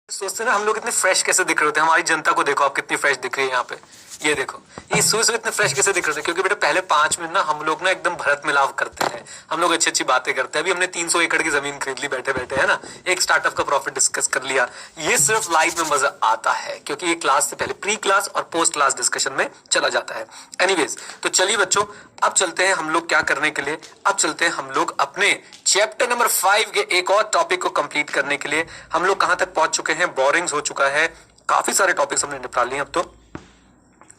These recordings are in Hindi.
सोचते ना हम लोग इतने फ्रेश कैसे दिख रहे होते हैं। हमारी जनता को देखो आप कितनी फ्रेश दिख रही है यहाँ पे। ये देखो ये सुबह इतने फ्रेश कैसे दिख रहे थे, क्योंकि बेटा पहले 5 मिनट ना हम लोग ना एकदम भरत मिलाप करते हैं, हम लोग अच्छी अच्छी बातें करते हैं। अभी हमने 300 एकड़ की जमीन खरीद ली बैठे बैठे, है ना, एक स्टार्टअप का प्रॉफिट डिस्कस कर लिया। ये सिर्फ लाइव में मजा आता है, क्योंकि ये क्लास से पहले प्री क्लास और पोस्ट क्लास डिस्कशन में चला जाता है। एनीवेज, तो चलिए बच्चों, अब चलते हैं हम लोग क्या करने के लिए। अब चलते हैं हम लोग अपने चैप्टर नंबर 5 के एक और टॉपिक को कंप्लीट करने के लिए। हम लोग कहां तक पहुंच चुके हैं? बोरिंग्स हो चुका है, काफी सारे टॉपिक्स हमने निपटा लिए। अब तो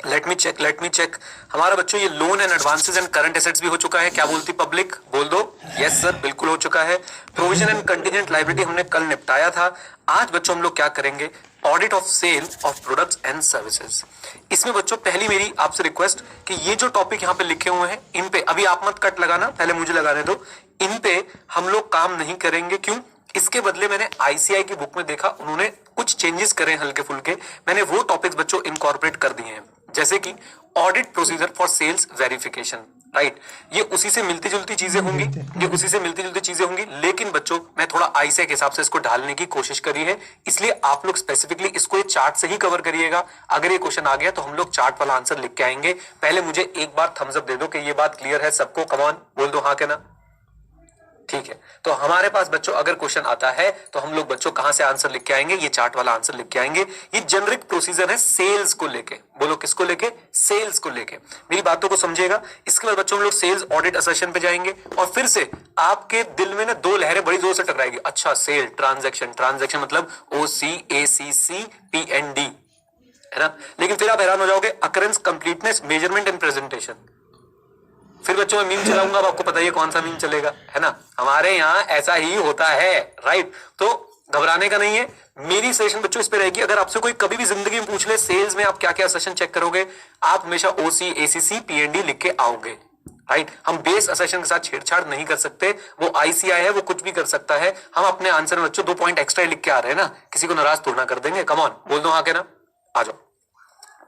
लेट मी चेक हमारा बच्चों ये loan and advances and current assets भी हो चुका है। क्या बोलती पब्लिक? बोल दो यस सर, बिल्कुल हो चुका है। प्रोविजन एंड कंटीजेंट लायबिलिटी हमने कल निपटाया था। आज बच्चों हम लोग क्या करेंगे? Audit of sale of products and services. इसमें बच्चों पहली मेरी आपसे रिक्वेस्ट कि ये जो टॉपिक यहाँ पे लिखे हुए हैं इन पे अभी आप मत कट लगाना, पहले मुझे लगाने दो। इन पे हम लोग काम नहीं करेंगे। क्यों? इसके बदले मैंने आईसीआई की बुक में देखा, उन्होंने कुछ चेंजेस करे हल्के फुल्के, मैंने वो टॉपिक्स बच्चों इनकॉर्पोरेट कर दिए हैं। जैसे कि audit procedure for sales verification, right, ये उसी से मिलती जुलती चीजें होंगी, लेकिन बच्चों मैं थोड़ा आईसीआई के हिसाब से इसको ढालने की कोशिश करी है, इसलिए आप लोग स्पेसिफिकली इसको ये चार्ट से ही कवर करिएगा। अगर ये क्वेश्चन आ गया तो हम लोग चार्ट वाला आंसर लिख के आएंगे। पहले मुझे एक बार थम्स अप दे दो कि ये बात क्लियर है सबको। कमान बोल दो हाँ के ना। ठीक है, तो हमारे पास बच्चों अगर क्वेश्चन आता है तो हम लोग बच्चों कहां से आंसर लिख के आएंगे? ये चार्ट वाला आंसर लिख के आएंगे। ये जेनरिक प्रोसीजर है सेल्स को लेके। बोलो किसको लेके? सेल्स को लेके। मेरी बातों को समझिएगा। इसके बाद बच्चों हम लोग सेल्स ऑडिट असर्शन पे जाएंगे और फिर से आपके दिल में ना दो लहरें बड़ी जोर से टकराएगी। अच्छा, सेल ट्रांजैक्शन मतलब OCACCPND, है ना। लेकिन फिर आप हैरान हो जाओगे, occurrence, completeness, measurement and presentation. फिर बच्चों मैं मीम चलाऊंगा, अब आपको पता ही है कौन सा मीम चलेगा, है ना। हमारे यहाँ ऐसा ही होता है, राइट। तो घबराने का नहीं है। मेरी सेशन बच्चों इस पे रहेगी। अगर आपसे कोई कभी भी जिंदगी में पूछ ले सेल्स में आप क्या क्या सेशन चेक करोगे, आप हमेशा OCACCPND लिख के आओगे, राइट। हम बेस असेशन के साथ छेड़छाड़ नहीं कर सकते। वो आईसीआई है, वो कुछ भी कर सकता है। हम अपने आंसर में बच्चों 2 पॉइंट एक्स्ट्रा लिख के आ रहे हैं ना, किसी को नाराज तोड़ना कर देंगे। कम ऑन, बोल दो हाँ के ना, आ जाओ।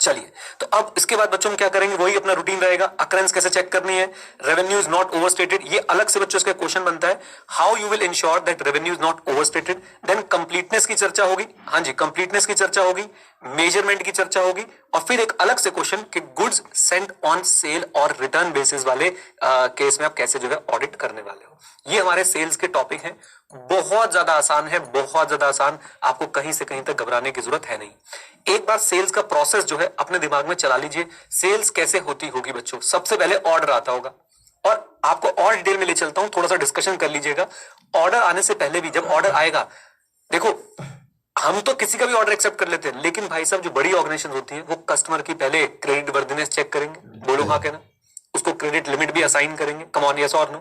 चलिए, तो अब इसके बाद बच्चों हम क्या करेंगे? वही अपना रूटीन रहेगा। अकरेंस कैसे चेक करनी है, रेवेन्यू इज नॉट ओवरस्टेटेड, ये अलग से बच्चों इसका क्वेश्चन बनता है। How you will ensure that revenue is not overstated. Then completeness की चर्चा होगी। हाँ जी, कंप्लीटनेस की चर्चा होगी, मेजरमेंट की चर्चा होगी, और फिर एक अलग से क्वेश्चन कि गुड्स सेंट ऑन सेल और रिटर्न बेसिस वाले केस में आप कैसे जो है ऑडिट करने वाले हो। ये हमारे सेल्स के टॉपिक हैं। बहुत ज्यादा आसान है, बहुत ज्यादा आसान। आपको कहीं से कहीं तक घबराने की जरूरत है नहीं। एक बार सेल्स का प्रोसेस जो है अपने दिमाग में चला लीजिए। सेल्स कैसे होती होगी बच्चों? सबसे पहले ऑर्डर आता होगा, और आपको और डिटेल में ले चलता हूं, थोड़ा सा डिस्कशन कर लीजिएगा। ऑर्डर आने से पहले भी जब ऑर्डर आएगा, देखो हम तो किसी का भी ऑर्डर एक्सेप्ट कर लेते हैं, लेकिन भाई साहब जो बड़ी ऑर्गेनाइजेशन होती है वो कस्टमर की पहले क्रेडिट वर्दिनेस चेक करेंगे। बोलो हाँ कहना। उसको क्रेडिट लिमिट भी असाइन करेंगे। कम ऑन, यस और नो,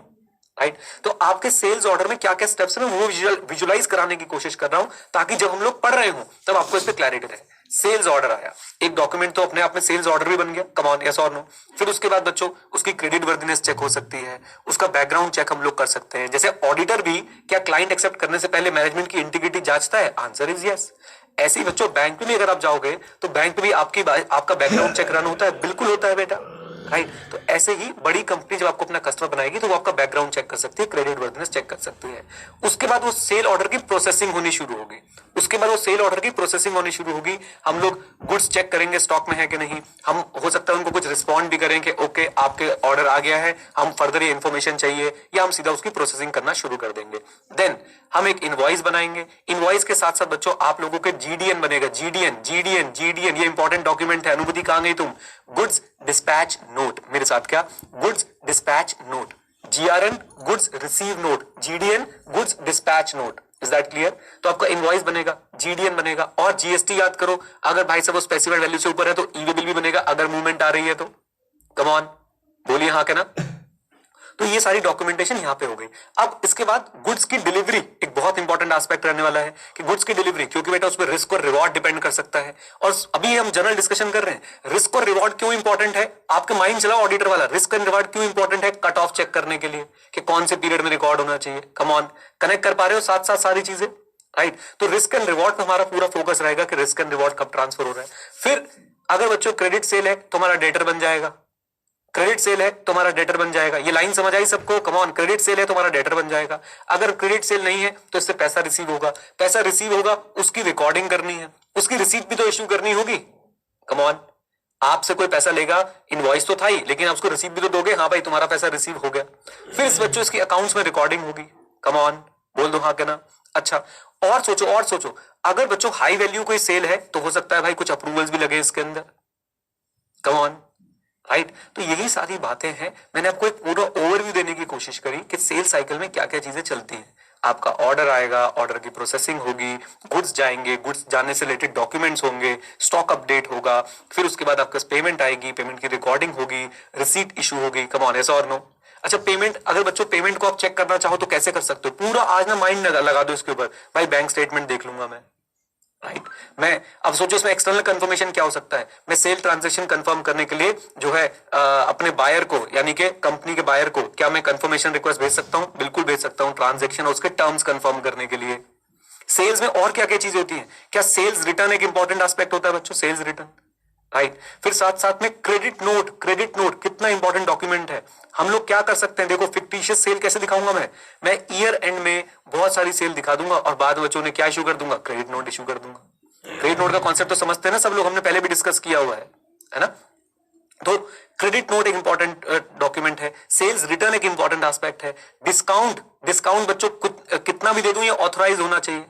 राइट। तो आपके सेल्स ऑर्डर में क्या क्या स्टेप्स है वो विजुअलाइज कराने की कोशिश कर रहा हूं, ताकि जब हम लोग पढ़ रहे हो तब आपको इस पे क्लैरिटी रहे। सेल्स ऑर्डर आया, एक डॉक्यूमेंट तो अपने आप में सेल्स ऑर्डर भी बन गया। कम ऑन, यस और नो। फिर उसके बाद बच्चों उसकी क्रेडिट वर्दिनेस चेक हो सकती है, उसका बैकग्राउंड चेक हम लोग कर सकते हैं। जैसे ऑडिटर भी क्या क्लाइंट एक्सेप्ट करने से पहले मैनेजमेंट की इंटीग्रिटी जांचता है? Answer is yes. ऐसे ही बच्चों बैंक में भी अगर आप जाओगे तो बैंक में भी आपका बैकग्राउंड चेक रन होता है। बिल्कुल होता है बेटा, राइट। तो ऐसे ही बड़ी कंपनी जब आपको अपना कस्टमर बनाएगी तो वो आपका बैकग्राउंड चेक कर सकती है, क्रेडिट वर्दिनेस चेक कर सकती है। उसके बाद वो सेल ऑर्डर की प्रोसेसिंग होनी शुरू होगी। हम लोग गुड्स चेक करेंगे स्टॉक में है कि नहीं। हम हो सकता है उनको कुछ रिस्पॉन्ड भी करें कि ओके आपके ऑर्डर आ गया है, हम फर्दर ये इन्फॉर्मेशन चाहिए, या हम सीधा उसकी प्रोसेसिंग करना शुरू कर देंगे। देन हम एक इनवॉइस बनाएंगे। इनवॉइस के साथ साथ बच्चों आप लोगों के जीडीएन बनेगा। जीडीएन ये इंपॉर्टेंट डॉक्यूमेंट है। अनुभूति कहां गई तुम? Goods dispatch note. मेरे साथ क्या? Goods dispatch note. GRN goods receive note, GDN goods dispatch note. Is that clear? तो आपका इनवॉइस बनेगा, जीडीएन बनेगा, और जीएसटी याद करो। अगर भाई साहब वो स्पेसिफाइड वैल्यू से ऊपर है तो ईवी बिल भी बनेगा, अगर मूवमेंट आ रही है तो। कम ऑन, बोलिए हाँ के ना। तो ये सारी डॉक्यूमेंटेशन यहां पे हो गई। अब इसके बाद गुड्स की डिलीवरी एक बहुत इंपॉर्टेंट एस्पेक्ट रहने वाला है कि गुड्स की डिलीवरी, क्योंकि बेटा उस पर रिस्क और रिवॉर्ड डिपेंड कर सकता है। और अभी हम जनरल डिस्कशन कर रहे हैं, रिस्क और रिवॉर्ड क्यों इंपॉर्टेंट है। आपके माइंड चलाओ ऑडिटर वाला, रिस्क एंड रिवॉर्ड क्यों इंपॉर्टेंट है कट ऑफ चेक करने के लिए कि कौन से पीरियड में रिकॉर्ड होना चाहिए। कम ऑन, कनेक्ट कर पा रहे हो साथ साथ सारी चीजें, राइट। तो रिस्क एंड रिवॉर्ड पे हमारा पूरा फोकस रहेगा कि रिस्क एंड रिवॉर्ड कब ट्रांसफर हो रहा है। फिर अगर बच्चों क्रेडिट सेल है तो हमारा डेटर बन जाएगा, क्रेडिट सेल है तो हमारा डेटर बन जाएगा। ये लाइन समझ आई सबको? कम ऑन, क्रेडिट सेल है तो हमारा डेटर बन जाएगा। अगर क्रेडिट सेल नहीं है तो इससे पैसा रिसीव होगा, पैसा रिसीव होगा, उसकी रिकॉर्डिंग करनी है, उसकी रिसीट भी तो इश्यू करनी होगी। कम ऑन, आपसे कोई पैसा लेगा, इनवॉइस तो था ही, लेकिन आप उसको रिसीव भी तो दोगे, हाँ भाई तुम्हारा पैसा रिसीव हो गया। फिर इस बच्चों इसकी अकाउंट्स में रिकॉर्डिंग होगी। कम ऑन, बोल दो हाँ के ना। अच्छा, और सोचो, अगर बच्चों हाई वैल्यू कोई सेल है तो हो सकता है भाई कुछ अप्रूवल्स भी लगे इसके अंदर। Come on, right. तो यही सारी बातें हैं, मैंने आपको एक पूरा ओवरव्यू देने की कोशिश करी कि सेल साइकिल में क्या क्या चीजें चलती हैं। आपका ऑर्डर आएगा, ऑर्डर की प्रोसेसिंग होगी, गुड्स जाएंगे, गुड्स जाने से रिलेटेड डॉक्यूमेंट्स होंगे, स्टॉक अपडेट होगा, फिर उसके बाद आपका पेमेंट आएगी, पेमेंट की रिकॉर्डिंग होगी, रिसीट इशू होगी। कम ऑन, ऐसा और नो? अच्छा, पेमेंट, अगर बच्चों पेमेंट को आप चेक करना चाहो तो कैसे कर सकते हो? पूरा आज ना माइंड लगा दो इसके ऊपर, भाई बैंक स्टेटमेंट देख लूंगा मैं, राइट। मैं अब सोचो इसमें एक्सटर्नल कंफर्मेशन क्या हो सकता है। मैं सेल ट्रांजैक्शन कंफर्म करने के लिए जो है अपने बायर को, यानी कि कंपनी के बायर को, क्या मैं कंफर्मेशन रिक्वेस्ट भेज सकता हूं? बिल्कुल भेज सकता हूं, ट्रांजैक्शन और उसके टर्म्स कंफर्म करने के लिए। सेल्स में और क्या क्या चीजें होती हैं? क्या सेल्स रिटर्न एक इंपॉर्टेंट एस्पेक्ट होता है बच्चों? Sales return, right. फिर साथ साथ में क्रेडिट नोट कितना इंपॉर्टेंट डॉक्यूमेंट है। हम लोग क्या कर सकते हैं, देखो फिक्टिशियस सेल कैसे दिखाऊंगा मैं ईयर एंड में बहुत सारी सेल दिखा दूंगा और बाद में बच्चों ने क्या इशू कर दूंगा? क्रेडिट नोट इशू कर दूंगा। क्रेडिट नोट का कॉन्सेप्ट तो समझते हैं ना सब लोग, हमने पहले भी डिस्कस किया हुआ है ना। तो क्रेडिट नोट एक इंपॉर्टेंट डॉक्यूमेंट है, सेल्स रिटर्न एक इंपॉर्टेंट एस्पेक्ट है। डिस्काउंट बच्चों कितना भी दे दूं ये ऑथराइज होना चाहिए,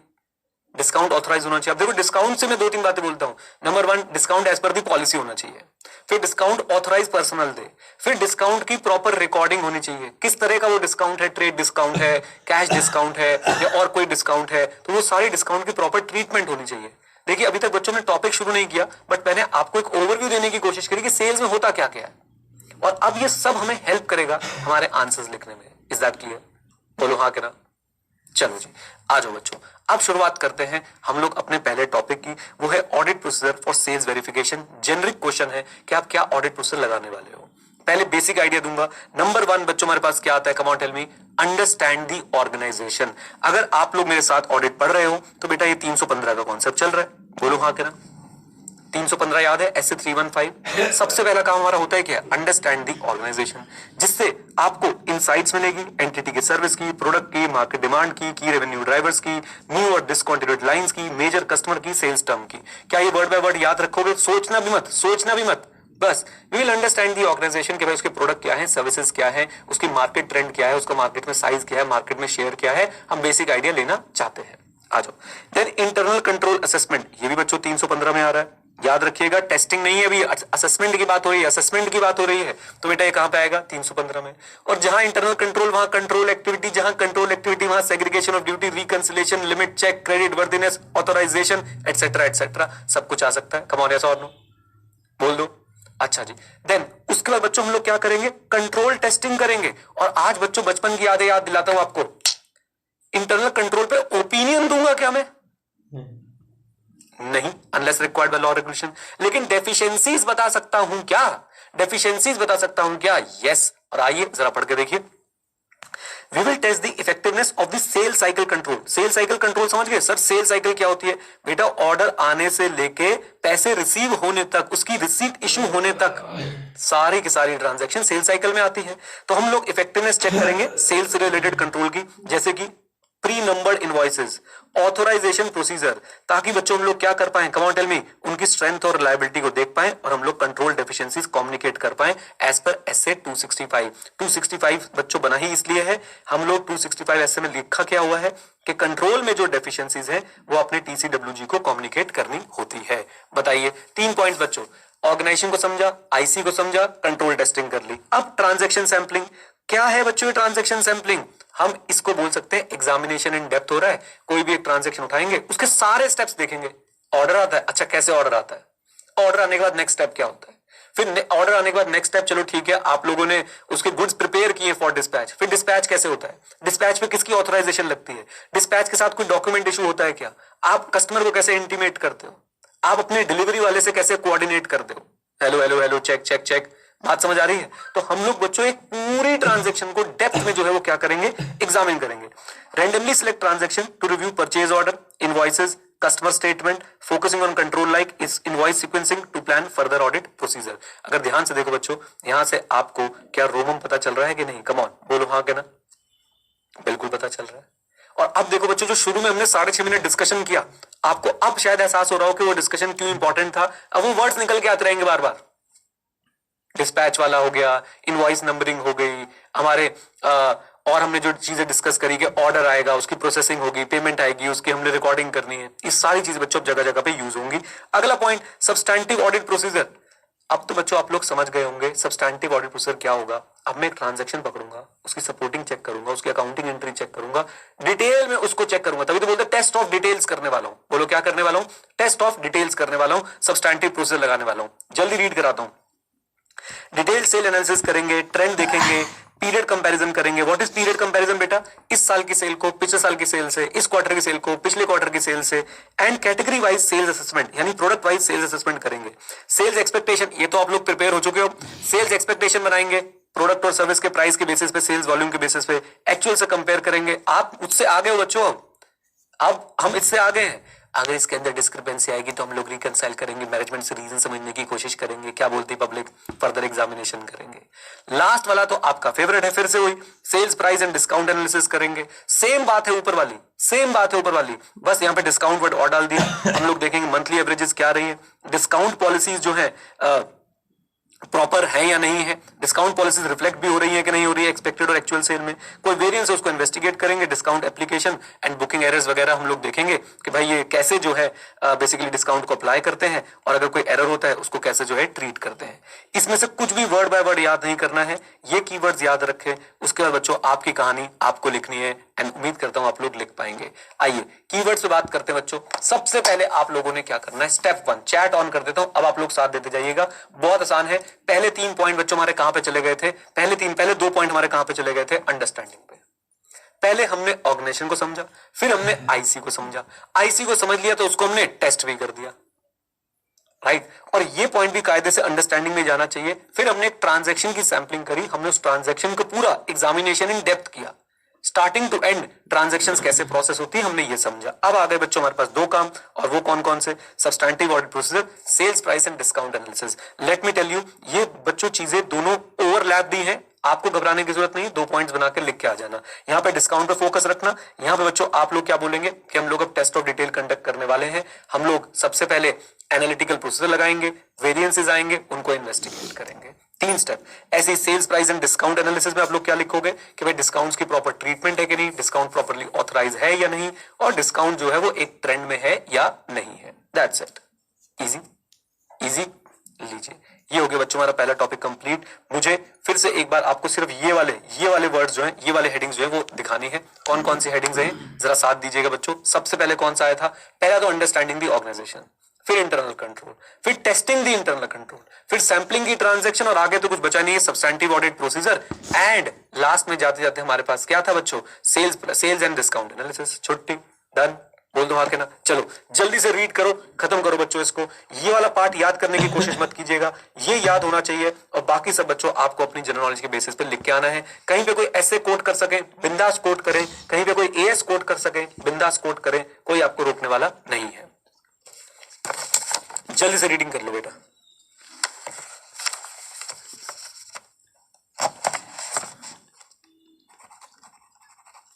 डिस्काउंट ऑथराइज होना चाहिए। अब देखो डिस्काउंट से मैं 2-3 बातें बोलता हूं। नंबर 1, डिस्काउंट एज पर दी पॉलिसी होना चाहिए। फिर डिस्काउंट ऑथराइज पर्सनल दे। फिर डिस्काउंट की प्रॉपर रिकॉर्डिंग होनी चाहिए, किस तरह का वो डिस्काउंट है, ट्रेड डिस्काउंट है, कैश डिस्काउंट है या और कोई डिस्काउंट है, तो वो सारी डिस्काउंट की प्रॉपर ट्रीटमेंट होनी चाहिए। देखिए अभी तक बच्चों ने टॉपिक शुरू नहीं किया, बट मैंने आपको एक ओवरव्यू देने की कोशिश करी कि सेल्स में होता क्या क्या है, और अब ये सब हमें हेल्प करेगा हमारे आंसर्स लिखने में। Is that clear? बोलो हाँ के ना। चलो जी, आ जाओ बच्चों, अब शुरुआत करते हैं हम लोग अपने पहले टॉपिक की, वो है audit procedure for sales verification. Generic question है कि आप क्या ऑडिट प्रोसीजर लगाने वाले हो। पहले बेसिक आइडिया दूंगा। नंबर 1 बच्चों हमारे पास क्या आता है? Come on tell me. Understand the organisation. अगर आप लोग मेरे साथ ऑडिट पढ़ रहे हो तो बेटा ये 315 का कॉन्सेप्ट चल रहा है, बोलो हाँ के ना। 315 याद है, ऐसे 315। सबसे पहला काम हमारा होता है क्या? अंडरस्टैंड दी ऑर्गेनाइजेशन, जिससे आपको इनसाइट्स मिलेगी एंटिटी की, सर्विस की, प्रोडक्ट की, मार्केट डिमांड की रेवेन्यू ड्राइवर्स की, न्यू और डिसकंटिन्यूड लाइंस की, मेजर कस्टमर की, सेल्स टर्म की। क्या ये वर्ड बाय वर्ड याद रखोगे? सोचना भी मत, बस you will understand the organisation के भाई उसके प्रोडक्ट क्या है, सर्विसेज क्या है, उसकी मार्केट ट्रेंड क्या है, उसका मार्केट में साइज क्या है, मार्केट में शेयर क्या है, हम बेसिक आइडिया लेना चाहते हैं। आ जाओ। देन इंटरनल कंट्रोल असेसमेंट, ये भी बच्चों 315 में आ रहा है, याद रखिएगा। टेस्टिंग नहीं है अभी, असेसमेंट की बात हो रही है, तो बेटा ये कहां पे आएगा? 315 में। और जहां इंटरनल कंट्रोल वहां कंट्रोल एक्टिविटी, जहां कंट्रोल एक्टिविटी वहां segregation of duty, reconciliation, limit check, credit worthiness, authorisation, etcetera सब कुछ आ सकता है। कम ऑन, यस और नो? बोल दो। अच्छा जी, देन उसके बाद बच्चों हम लोग क्या करेंगे? कंट्रोल टेस्टिंग करेंगे। और आज बच्चों बचपन की यादें याद दिलाता हूं आपको, इंटरनल कंट्रोल पे ओपिनियन दूंगा क्या मैं? नहीं, unless required by law regulation. लेकिन डेफिशिएंसीज बता सकता हूं क्या? यस। और आइए जरा पढ़ के देखिए। We will test the effectiveness of the sales cycle control. Sales cycle control समझ गए सर? सेल साइकिल क्या होती है बेटा? ऑर्डर आने से लेके पैसे रिसीव होने तक, उसकी रिसीट इशू होने तक, सारी की सारी ट्रांजैक्शन सेल साइकिल में आती है। तो हम लोग इफेक्टिवनेस चेक करेंगे सेल्स से रिलेटेड कंट्रोल की, जैसे कि pre numbered invoices, authorisation procedure, ताकि बच्चों हम लोग क्या कर पाए? कम ऑन टेल मी, उनकी स्ट्रेंथ और रिलायबिलिटी को देख पाए और हम लोग कंट्रोल डेफिशिएंसीज कम्युनिकेट कर पाए एज पर एसए 265। 265 बच्चों बना ही इसलिए है, हम लोग 265 एसए में लिखा क्या हुआ है कि कंट्रोल में जो डेफिशिएंसीज है वो अपने टीसीडब्ल्यूजी को कम्युनिकेट करनी होती है। बताइए 3 पॉइंट्स बच्चों, ऑर्गेनाइजेशन को समझा, आईसी को समझा, कंट्रोल टेस्टिंग कर ली। अब ट्रांजैक्शन सैंपलिंग क्या है बच्चों? ये ट्रांजैक्शन सैंपलिंग हम इसको बोल सकते हैं एग्जामिनेशन इन डेप्थ हो रहा है। कोई भी एक ट्रांजैक्शन उठाएंगे, उसके सारे स्टेप्स देखेंगे। ऑर्डर आता है, अच्छा कैसे ऑर्डर आता है? ऑर्डर आने के बाद नेक्स्ट स्टेप क्या होता है? फिर ऑर्डर आने के बाद नेक्स्ट स्टेप, चलो ठीक है आप लोगों ने उसके गुड्स प्रिपेयर किए फॉर डिस्पैच, फिर डिस्पैच कैसे होता है? डिस्पैच पे किसकी ऑथराइजेशन लगती है? डिस्पैच के साथ कोई डॉक्यूमेंट इशू होता है क्या? आप कस्टमर को कैसे इंटीमेट करते हो? आप अपने डिलीवरी वाले से कैसे कोऑर्डिनेट करते हो? हेलो चेक, बात समझ आ रही है? तो हम लोग बच्चों एक पूरी ट्रांजैक्शन को डेप्थ में जो है वो क्या करेंगे? एग्जामिन करेंगे। Randomly select transaction to review purchase order, invoices, customer statement, focusing on control like is invoice sequencing to plan further audit procedure. अगर ध्यान से देखो बच्चों, यहां से आपको क्या रोमम पता चल रहा है कि नहीं? कम ऑन बोलो हाँ के ना, बिल्कुल पता चल रहा है। और अब देखो बच्चों, जो शुरू में हमने 6.5 मिनट डिस्कशन किया, आपको अब शायद एहसास हो रहा हो कि वो डिस्कशन क्यों इंपॉर्टेंट था। अब वो वर्ड्स निकल के आते रहेंगे बार बार, डिस्पैच वाला हो गया, इनवॉइस नंबरिंग हो गई, हमारे और हमने जो चीजें डिस्कस करी कि ऑर्डर आएगा, उसकी प्रोसेसिंग होगी, पेमेंट आएगी, उसकी हमने रिकॉर्डिंग करनी है, ये सारी चीजें बच्चों जगह जगह पे यूज होंगी। अगला पॉइंट, सब्सटैंटिव ऑडिट प्रोसीजर। अब तो बच्चों आप लोग समझ गए होंगे सब्सटैंटिव ऑडिट प्रोसीजर क्या होगा। अब मैं एक ट्रांजैक्शन पकड़ूंगा, उसकी सपोर्टिंग चेक करूंगा, उसकी अकाउंटिंग एंट्री चेक करूंगा, डिटेल में उसको चेक करूंगा, तभी तो बोलते टेस्ट ऑफ डिटेल्स करने वाला हूं। बोलो क्या करने वाला हूं? टेस्ट ऑफ डिटेल्स करने वाला हूं, सब्सटैंटिव प्रोसीजर लगाने वाला हूं। जल्दी रीड कराता हूं। डिटेल सेल एनालिसिस करेंगे, ट्रेंड देखेंगे, पीरियड कंपैरिजन करेंगे। व्हाट इज पीरियड कंपैरिजन बेटा? इस साल की सेल को पिछले साल की सेल से, इस क्वार्टर की सेल को पिछले क्वार्टर की सेल से, and category wise sales assessment यानी प्रोडक्ट वाइज सेल्स असेसमेंट करेंगे। सेल्स एक्सपेक्टेशन, ये तो आप लोग प्रिपेयर हो चुके हो। सेल्स एक्सपेक्टेशन बनाएंगे, प्रोडक्ट और सर्विस के प्राइस के बेसिस पे, सेल्स वॉल्यूम के बेसिस पे एक्चुअल से कंपेयर करेंगे। आप मुझसे आगे हो बच्चों, अब हम इससे आगे हैं। अगर इसके अंदर डिस्क्रिपेंसी आएगी तो हम लोग रिकंसाइल करेंगे, मैनेजमेंट से रीजन समझने की कोशिश करेंगे, क्या बोलती पब्लिक, फर्दर एग्जामिनेशन करेंगे। लास्ट वाला तो आपका फेवरेट है, फिर से वही sales price and discount analysis करेंगे। सेम बात है ऊपर वाली, सेम बात है ऊपर वाली, बस यहाँ पे डिस्काउंट वर्ड और डाल दिया। हम लोग देखेंगे मंथली एवरेजेस क्या रही है, डिस्काउंट पॉलिसीज जो है प्रॉपर है या नहीं है, डिस्काउंट पॉलिसीज रिफ्लेक्ट भी हो रही है कि नहीं हो रही है एक्सपेक्टेड और एक्चुअल सेल में, कोई वेरिएंस है उसको इन्वेस्टिगेट करेंगे, discount application and booking errors वगैरह हम लोग देखेंगे कि भाई ये कैसे जो है बेसिकली डिस्काउंट को अप्लाई करते हैं, और अगर कोई एरर होता है उसको कैसे जो है ट्रीट करते हैं। इसमें से कुछ भी वर्ड बाय वर्ड याद नहीं करना है, ये कीवर्ड्स याद रखें। उसके बाद बच्चों आपकी कहानी आपको लिखनी है, एंड उम्मीद करता हूं आप लोग लिख पाएंगे। आइए कीवर्ड्स पे बात करते हैं बच्चों। सबसे पहले आप लोगों ने क्या करना है, स्टेप 1, चैट ऑन कर देता हूं, अब आप लोग साथ देते जाइएगा, बहुत आसान है। पहले 3 पॉइंट बच्चों हमारे कहां पे चले गए थे? पहले 2 पॉइंट हमारे कहां पे चले गए थे? अंडरस्टैंडिंग पे। पहले हमने ऑर्गेनाइजेशन को समझा, फिर हमने आईसी को समझा, आईसी को समझ लिया तो उसको हमने टेस्ट भी कर दिया, राइट। और ये पॉइंट भी कायदे से अंडरस्टैंडिंग में जाना चाहिए। फिर हमने एक ट्रांजैक्शन की सैंपलिंग करी, हमने उस ट्रांजैक्शन को पूरा एग्जामिनेशन इन डेप्थ किया, स्टार्टिंग टू एंड ट्रांजैक्शंस कैसे प्रोसेस होती है हमने ये समझा। अब आ गए बच्चों हमारे पास 2 काम, और वो कौन कौन से? Substantive audit procedure, sales price and discount analysis. Let me tell you, ये बच्चों चीजें दोनों ओवरलैप भी हैं, आपको घबराने की जरूरत नहीं, 2 पॉइंट्स बना के लिख के आ जाना। यहाँ पे डिस्काउंट पे फोकस रखना। यहाँ पे बच्चों आप लोग क्या बोलेंगे कि हम लोग अब टेस्ट ऑफ डिटेल कंडक्ट करने वाले हैं। हम लोग सबसे पहले एनालिटिकल प्रोसीजर लगाएंगे, वेरिएंसेस आएंगे, उनको इन्वेस्टिगेट करेंगे। 3 स्टेप। ऐसे sales price and discount analysis में आप लोग क्या लिखोगे कि भाई डिस्काउंट्स की प्रॉपर ट्रीटमेंट है कि नहीं, डिस्काउंट प्रॉपर्ली ऑथराइज है या नहीं, और डिस्काउंट जो है वो एक ट्रेंड में है या नहीं है। That's it, easy easy. लीजिए, ये हो गया बच्चों हमारा पहला टॉपिक कंप्लीट। मुझे फिर से एक बार आपको सिर्फ ये वाले वर्ड्स जो हैं, ये वाले हेडिंग्स जो है वो दिखानी है। कौन कौन सी हेडिंग्स हैं जरा साथ दीजिएगा बच्चों। सबसे पहले कौन सा आया था? पहला तो अंडरस्टैंडिंग द ऑर्गेनाइजेशन, फिर इंटरनल कंट्रोल, फिर टेस्टिंग द इंटरनल कंट्रोल, फिर सैंपलिंग की ट्रांजैक्शन, और आगे तो कुछ बचा नहीं है, substantive audit procedure, and last में जाते जाते हमारे पास क्या था बच्चों? Sales and discount analysis. छुट्टी, डन, बोल दो हाँ के ना। चलो जल्दी से रीड करो, खत्म करो बच्चों इसको। ये वाला पार्ट याद करने की कोशिश मत कीजिएगा, ये याद होना चाहिए, और बाकी सब बच्चों आपको अपनी जनरल नॉलेज के बेसिस पे लिख के आना है। कहीं पे कोई ऐसे कोट कर सके बिंदास कोट करें, कहीं पे कोई एएस कोट कर सके बिंदास कोट करें, कोई आपको रोकने वाला नहीं है। जल्दी से रीडिंग कर लो बेटा।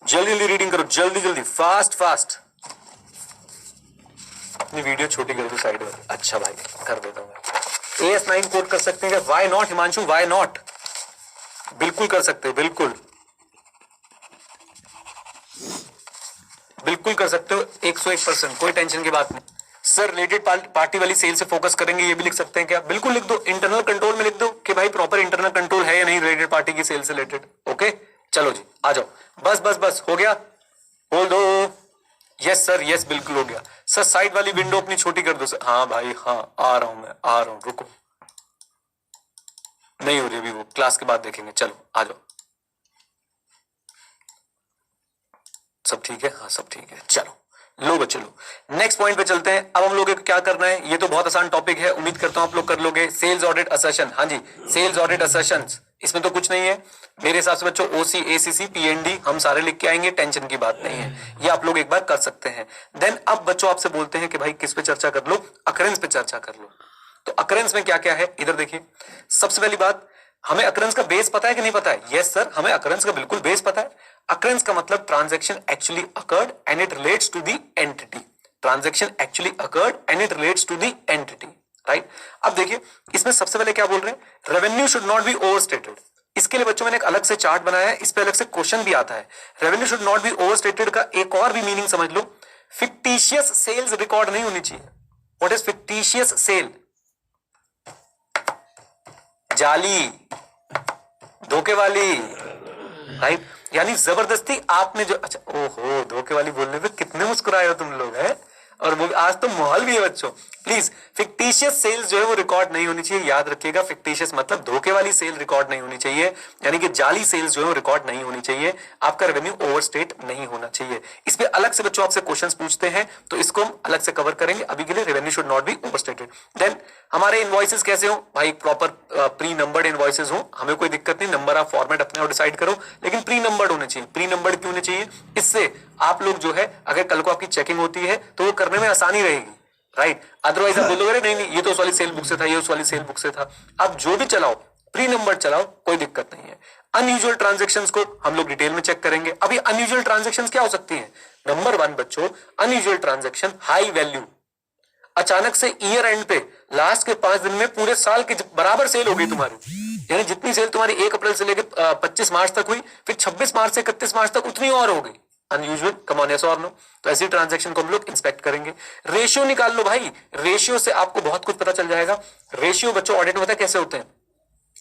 जल्दी जल्दी रीडिंग करो, जल्दी जल्दी, फास्ट फास्ट। अपनी वीडियो छोटी कर दो साइड में। अच्छा भाई कर देता हूं। AS9 कोट कर सकते हैं क्या? Why not Himanshu, why not? बिल्कुल कर सकते हो, बिल्कुल बिल्कुल कर सकते हो, 101%, कोई टेंशन की बात नहीं। सर रिलेटेड पार्टी वाली सेल से फोकस करेंगे, ये भी लिख सकते हैं क्या? बिल्कुल लिख दो। इंटरनल कंट्रोल में लिख दो कि भाई प्रॉपर इंटरनल कंट्रोल है या नहीं रिलेटेड पार्टी की सेल से रिलेटेड। ओके चलो जी आ जाओ, बस बस बस हो गया, बोल दो यस सर, यस बिल्कुल हो गया सर। साइड वाली विंडो अपनी छोटी कर दो सर। हाँ भाई हाँ, आ रहा हूं मैं, आ रहा हूं, रुको, नहीं हो रही अभी, वो क्लास के बाद देखेंगे। चलो आ जाओ। सब ठीक है? हाँ सब ठीक है। चलो लो बच्चों लो। नेक्स्ट पॉइंट पे चलते हैं। अब हम लोग को क्या करना है, ये तो बहुत आसान टॉपिक है, उम्मीद करता हूं आप लोग कर लोगे। सेल्स ऑडिट असर्शन, हाँ जी सेल्स ऑडिट असर्शंस, इसमें तो कुछ नहीं है मेरे हिसाब से बच्चों। ओसी, एसीसी, पीएनडी हम सारे लिख के आएंगे, टेंशन की बात नहीं है, ये आप लोग एक बार कर सकते हैं। देन अब बच्चों आपसे बोलते हैं कि भाई किस पे चर्चा कर लो, अकरेंस पे चर्चा कर लो। तो अकरेंस में क्या क्या है इधर देखिए। सबसे पहली बात, हमें अकरेंस का बेस पता है कि नहीं पता है? यस सर, हमें अकरेंस का बिल्कुल बेस पता है। अकरेंस का मतलब transaction actually occurred and it relates to the entity. Transaction actually occurred and it relates to the entity, right. अब देखिए इसमें सबसे पहले क्या बोल रहे हैं, revenue should not be overstated. इसके लिए बच्चों मैंने एक अलग से चार्ट बनाया है, इस पे अलग से क्वेश्चन भी आता है। Revenue should not be overstated का एक और भी मीनिंग समझ लो, फिक्टिशियस सेल्स रिकॉर्ड नहीं होनी चाहिए। What is fictitious sale? जाली, धोखे वाली, राइट। यानी जबरदस्ती आपने जो, अच्छा ओहो धोखे वाली बोलने पे कितने मुस्कुराए हो तुम लोग, है। और वो आज तो माहौल भी है बच्चों। प्लीज फिक्टिशियस सेल्स जो है वो रिकॉर्ड नहीं होनी चाहिए, याद रखिएगा। फिक्टिशियस मतलब धोखे वाली सेल रिकॉर्ड नहीं होनी चाहिए, यानी कि जाली सेल्स जो है वो रिकॉर्ड नहीं होनी चाहिए। आपका रेवेन्यू ओवरस्टेट नहीं होना चाहिए। इस पे अलग से बच्चों आपसे क्वेश्चंस पूछते हैं, तो इसको हम अलग से कवर करेंगे। अभी के लिए revenue should not be overstated. Then हमारे इनवॉइसेस कैसे हो भाई, प्रॉपर प्री नंबर्ड इनवॉइसेस हो, हमें कोई दिक्कत नहीं, नंबर ऑफ फॉर्मेट अपने आप डिसाइड करो, लेकिन प्री नंबर्ड होने चाहिए। प्री नंबर्ड क्यों होने चाहिए? इससे आप लोग जो है अगर कल को आपकी चेकिंग होती है तो वो करने में आसानी रहेगी, राइट। अदरवाइज आप बोलोगे नहीं नहीं ये तो उस वाली सेल बुक से था, ये उस वाली सेल बुक से था। अब जो भी चलाओ प्री नंबर चलाओ, कोई दिक्कत नहीं है। अनयूजुअल ट्रांजैक्शंस को हम लोग डिटेल में चेक करेंगे। अभी अनयूजुअल ट्रांजैक्शंस क्या हो सकती हैं? नंबर 1 बच्चों, अनयूजुअल ट्रांजैक्शन हाई वैल्यू, अचानक से ईयर एंड पे लास्ट के 5 दिन में पूरे साल के बराबर सेल हो गई तुम्हारी, यानी जितनी सेल तुम्हारी 1 अप्रैल से लेकर 25 मार्च तक हुई, फिर 26 मार्च से 31 मार्च तक उतनी और हो गई। अनयूजुअल, कम ऑन, यस और नो। तो ऐसी ट्रांजैक्शन को हम लोग इंस्पेक्ट करेंगे। रेशियो निकाल लो भाई, रेशियो से आपको बहुत कुछ पता चल जाएगा। रेशियो बच्चों ऑडिट में पता है कैसे होते हैं?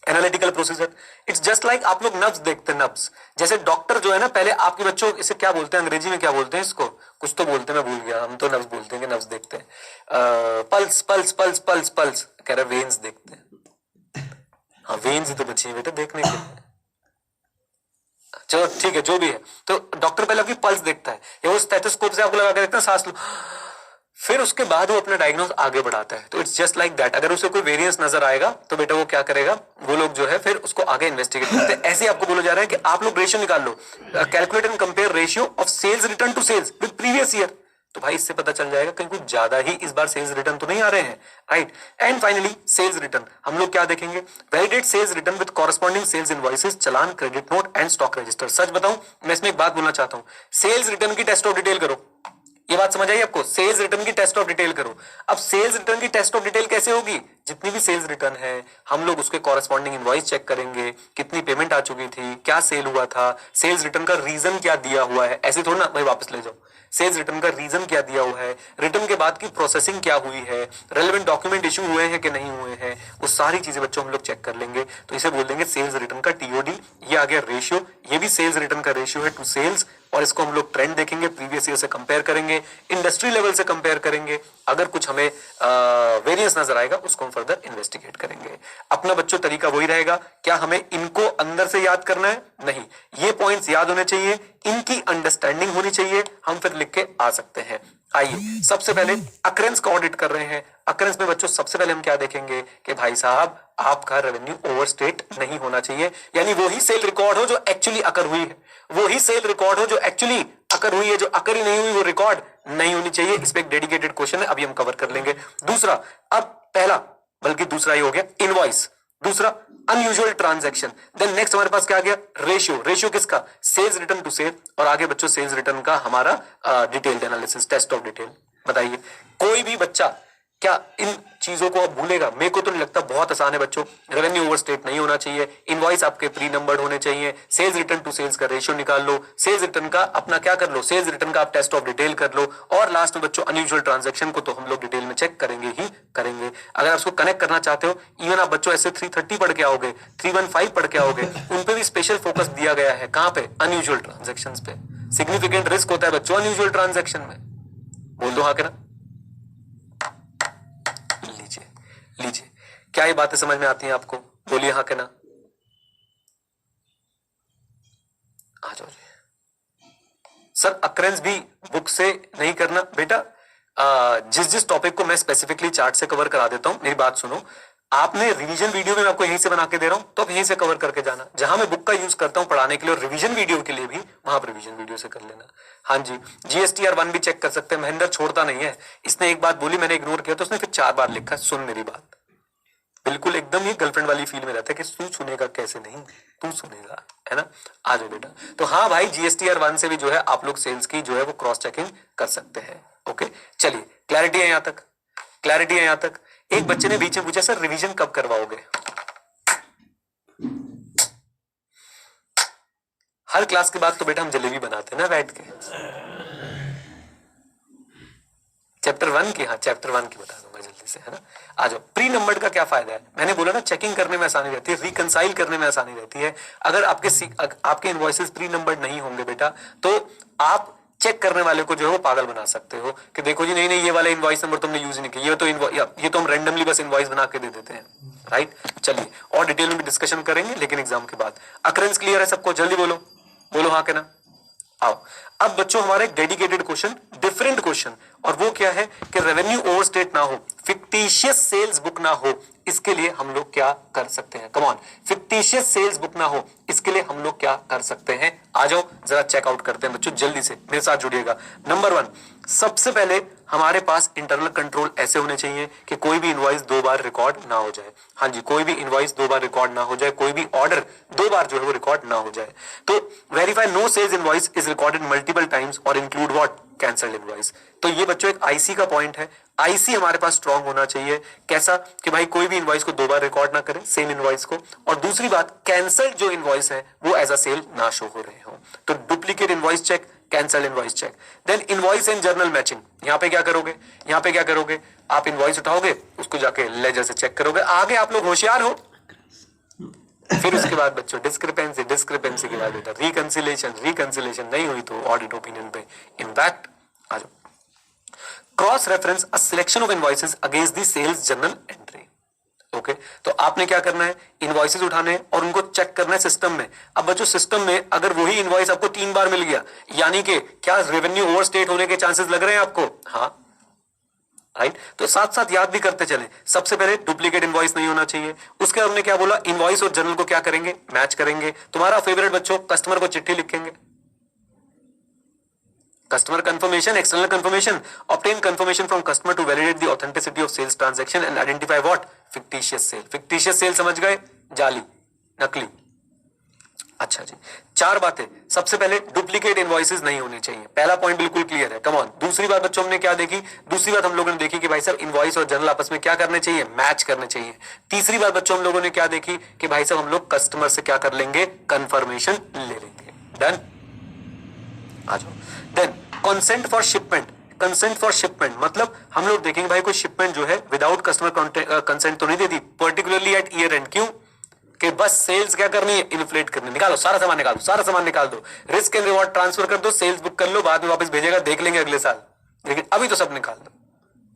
Analytical procedure. It's just like आप लोग नब्ज देखते हैं, नब्ज। जैसे डॉक्टर जो है ना, पहले आपके बच्चों इसे क्या बोलते हैं अंग्रेजी में, क्या बोलते हैं इसको, कुछ तो बोलते हैं मैं भूल गया, हम तो नब्ज बोलते हैं कि नब्ज देखते हैं। Pulse pulse pulse pulse pulse कह रहे, वेन्स देखते हैं। हाँ वेन्स ही तो बची है बेटा देखने के लिए। चलो ठीक है जो भी है, तो डॉक्टर पहले आपकी पल्स देखता है, या वो स्टेथोस्कोप से आपको लगा के देखता है सांस लो, फिर उसके बाद वो अपना डायग्नोज आगे बढ़ाता है। तो इट्स जस्ट लाइक दैट। अगर उसे कोई वेरिएंस नजर आएगा तो बेटा वो क्या करेगा, वो लोग जो है फिर उसको आगे इन्वेस्टिगेट करते हैं। ऐसे आपको बोला जा रहा है कि आप लोग रेशियो निकाल लो, calculate and compare ratio of sales return to sales with previous year. तो भाई इससे पता चल जाएगा कहीं कुछ ज्यादा ही इस बार सेल्स रिटर्न तो नहीं आ रहे हैं, right. And finally sales return हम लोग क्या देखेंगे, validate sales return with corresponding sales invoices, चालान, credit note and stock register. सच बताऊं, मैं इसमें एक बात बोलना चाहता हूं, सेल्स रिटर्न की टेस्ट ऑफ डिटेल करो। ये बात समझ आई आपको? सेल्स रिटर्न की टेस्ट ऑफ डिटेल करो। अब सेल्स रिटर्न की टेस्ट ऑफ डिटेल कैसे होगी? जितनी भी सेल्स रिटर्न है हम लोग उसके कॉरेस्पॉन्डिंग इनवॉइस चेक करेंगे, कितनी पेमेंट आ चुकी थी, क्या सेल हुआ था, सेल्स रिटर्न का रीजन क्या दिया हुआ है। ऐसे थोड़ा ना भाई वापस ले जाओ, सेल्स रिटर्न का रीजन क्या दिया हुआ है, रिटर्न के बाद की प्रोसेसिंग क्या हुई है, रेलेवेंट डॉक्यूमेंट इशू हुए हैं कि नहीं हुए हैं, वो सारी चीजें बच्चों हम लोग चेक कर लेंगे। तो इसे बोल देंगे सेल्स रिटर्न का टीओडी। ये आ गया रेशियो, ये भी सेल्स रिटर्न का रेशियो है टू सेल्स, और इसको हम लोग ट्रेंड देखेंगे, प्रीवियस ईयर से कंपेयर करेंगे, इंडस्ट्री लेवल से कंपेयर करेंगे। अगर कुछ हमें वेरिएंस नजर आएगा उसको हम फर्दर इन्वेस्टिगेट करेंगे। अपना बच्चों तरीका वही रहेगा, क्या हमें इनको अंदर से याद करना है? नहीं, ये पॉइंट्स याद होने चाहिए, इनकी अंडरस्टैंडिंग होनी चाहिए, हम फिर लिख के आ सकते हैं। आइए सबसे पहले अकरेंस का ऑडिट कर रहे हैं। अकरेंस में बच्चों सबसे पहले हम क्या देखेंगे कि भाई साहब आपका रेवेन्यू ओवरस्टेट नहीं होना चाहिए, यानी वो ही सेल रिकॉर्ड हो जो एक्चुअली अकर हुई है, वो ही सेल रिकॉर्ड हो जो एक्चुअली अकर हुई है, जो अकर ही नहीं हुई वो रिकॉर्ड नहीं होनी चाहिए। इस पे एक डेडिकेटेड क्वेश्चन है, अभी हम कवर कर लेंगे। दूसरा, अब पहला बल्कि दूसरा ही हो गया इनवॉइस, दूसरा अनयूजुअल ट्रांजैक्शन, देन नेक्स्ट हमारे पास क्या आ गया, रेशियो। रेशियो किसका? सेल्स रिटर्न टू सेल, और आगे बच्चों सेल्स रिटर्न का हमारा detailed analysis, test of detail. बताइए कोई भी बच्चा क्या इन चीजों को अब भूलेगा? मेरे को तो नहीं लगता, बहुत आसान है बच्चों। रेवेन्यू ओवरस्टेट नहीं होना चाहिए, इनवॉइस आपके प्री नंबर्ड होने चाहिए, सेल्स रिटर्न टू सेल्स का रेशियो निकाल लो, सेल्स रिटर्न का अपना क्या कर लो, सेल्स रिटर्न का आप टेस्ट ऑफ डिटेल कर लो, और लास्ट में बच्चों अनयूजुअल ट्रांजैक्शन को तो हम लोग डिटेल में चेक करेंगे ही करेंगे। अगर आप उसको कनेक्ट करना चाहते हो, इवन आप बच्चों ऐसे 330 पढ़ के आओगे, 315 पढ़ के आओगे, उन पे भी स्पेशल फोकस दिया गया है। कहां पे? अनयूजुअल ट्रांजैक्शंस पे। सिग्निफिकेंट रिस्क होता है बच्चों अनयूजुअल ट्रांजैक्शन में। बोल दो हाँ के ना? लीजिए, क्या ये बातें समझ में आती हैं आपको? बोलिए हाँ के ना? आ जाओ जी। सर अक्रेंस भी बुक से नहीं करना बेटा, जिस जिस टॉपिक को मैं स्पेसिफिकली चार्ट से कवर करा देता हूं, मेरी बात सुनो, आपने रिवीजन वीडियो में मैं आपको यहीं से बना के दे रहा हूं, तो आप यहीं से कवर करके जाना। जहां मैं बुक का यूज करता हूं पढ़ाने के लिए और रिवीजन वीडियो के लिए भी, वहां पर रिवीजन वीडियो से कर लेना। हाँ जी, GSTR1 भी चेक कर सकते हैं। महेंद्र छोड़ता नहीं है, इसने एक बात बोली मैंने इग्नोर किया तो उसने फिर 4 बार लिखा। सुन मेरी बात, बिल्कुल एकदम ही गर्लफ्रेंड वाली फील में रहता है कि तू सुनेगा कैसे, नहीं तू सुनेगा, है ना। आ जाओ बेटा। तो हाँ भाई, GSTR1 से भी जो है आप लोग सेल्स की जो है वो क्रॉस चेकिंग कर सकते हैं। ओके चलिए, क्लैरिटी है यहां तक, क्लैरिटी है यहां तक। एक बच्चे ने बीच में पूछा सर रिवीजन कब करवाओगे। हर क्लास के बाद तो बेटा हम जलेबी बनाते हैं ना बैठ के। चैप्टर 1 की, हाँ चैप्टर 1 की बता दूंगा जल्दी से, है ना। आ जाओ। प्री नंबर्ड का क्या फायदा है, मैंने बोला ना चेकिंग करने में आसानी रहती है, रिकंसाइल करने में आसानी रहती है। अगर आपके इनवॉइसेस प्री नंबर्ड नहीं होंगे बेटा, तो आप चेक करने वाले को जो है वो पागल बना सकते हो कि देखो जी नहीं ये वाला इनवॉइस नंबर तुमने यूज नहीं किया, ये तो हम रैंडमली बस इनवॉइस बना के दे देते हैं, राइट। चलिए और डिटेल में भी डिस्कशन करेंगे लेकिन एग्जाम के बाद। अकरेंस क्लियर है सबको, जल्दी बोलो, बोलो हाँ के ना। आओ अब बच्चों हमारे डेडिकेटेड क्वेश्चन, डिफरेंट क्वेश्चन, और वो क्या है कि रेवेन्यू ओवरस्टेट ना हो, फिक्टिशियस सेल्स बुक ना हो, इसके लिए हम लोग क्या कर सकते हैं। Come on, fictitious sales book ना हो इसके लिए हम लोग क्या कर सकते हैं। आ जाओ जरा चेकआउट करते हैं बच्चों, जल्दी से मेरे साथ जुड़िएगा। नंबर 1, सबसे पहले हमारे पास इंटरनल कंट्रोल ऐसे होने चाहिए कि कोई भी इनवॉइस 2 बार रिकॉर्ड ना हो जाए। हाँ जी, कोई भी इनवॉइस 2 बार रिकॉर्ड ना हो जाए, कोई भी ऑर्डर 2 बार जो है वो रिकॉर्ड ना हो जाए। तो verify no sales invoice is recorded multiple times और इंक्लूड व्हाट, कैंसल्ड इनवॉइस। तो ये बच्चों एक आईसी का पॉइंट है, आईसी हमारे पास स्ट्रांग होना चाहिए। कैसा कि भाई कोई भी इनवॉइस को 2 बार रिकॉर्ड ना करे, सेम इनवॉइस को। और दूसरी बात, कैंसल्ड जो इनवॉइस है वो एज अ सेल ना शो हो रहे हो। तो duplicate invoice check, cancel invoice check. Then invoice and journal matching. यहां पे क्या करोगे, यहां पे क्या करोगे, आप इनवॉइस उठाओगे, उसको जाके लेजर से चेक करोगे। आगे आप लोग होशियार हो। फिर उसके बाद बच्चों डिस्क्रिपेंसी, डिस्क्रिपेंसी के बाद बेटा रिकंसिलेशन, रिकंसिलेशन नहीं हुई तो ऑडिट ओपिनियन पे इम्पैक्ट। आ जाओ। Cross reference a selection of invoices against the sales journal entry. Okay तो आपने क्या करना है, इनवॉइसेस उठाने और उनको चेक करना है सिस्टम में। अब बच्चों सिस्टम में अगर वही इनवॉइस आपको 3 बार मिल गया, यानी कि क्या रेवेन्यू ओवरस्टेट होने के चांसेस लग रहे हैं आपको। हाँ राइट, तो साथ साथ याद भी करते चले। सबसे पहले डुप्लीकेट इनवॉइस नहीं होना चाहिए। उसके हमने क्या बोला, इनवॉइस और जर्नल को क्या करेंगे, मैच करेंगे। तुम्हारा फेवरेट बच्चों, कस्टमर को चिट्ठी लिखेंगे। Customer confirmation, external confirmation, obtain confirmation from customer to validate the authenticity of sales transaction and identify what, fictitious sale। fictitious sale समझ गए, जाली, नकली। अच्छा जी, 4 बातें। सबसे पहले डुप्लीकेट इनवॉइसेस नहीं होने चाहिए, पहला पॉइंट बिल्कुल क्लियर है। Come on. दूसरी बात बच्चों हमने क्या देखी, दूसरी बात हम लोगों ने देखी कि भाई साहब इनवॉइस और जर्नल आपस में क्या करने चाहिए, मैच करने चाहिए। तीसरी बात बच्चों हम लोगों ने क्या देखी कि भाई साहब हम लोग कस्टमर से क्या कर लेंगे, कंफर्मेशन ले लेंगे। डन, आ जाओ। Then consent for shipment. Consent for shipment मतलब हम लोग देखेंगे भाई कोई शिपमेंट जो है विदाउट कस्टमर कंसेंट तो नहीं देती, पर्टिकुलरली एट ईयर एंड। क्यों कि बस सेल्स क्या करनी है, इन्फ्लेट करनी। निकालो सारा सामान, निकालो सारा सामान, निकाल दो, रिस्क एंड रिवॉर्ड ट्रांसफर कर दो, सेल्स बुक कर लो, बाद में वापस भेजेगा, देख लेंगे अगले साल, लेकिन अभी तो सब निकाल दो।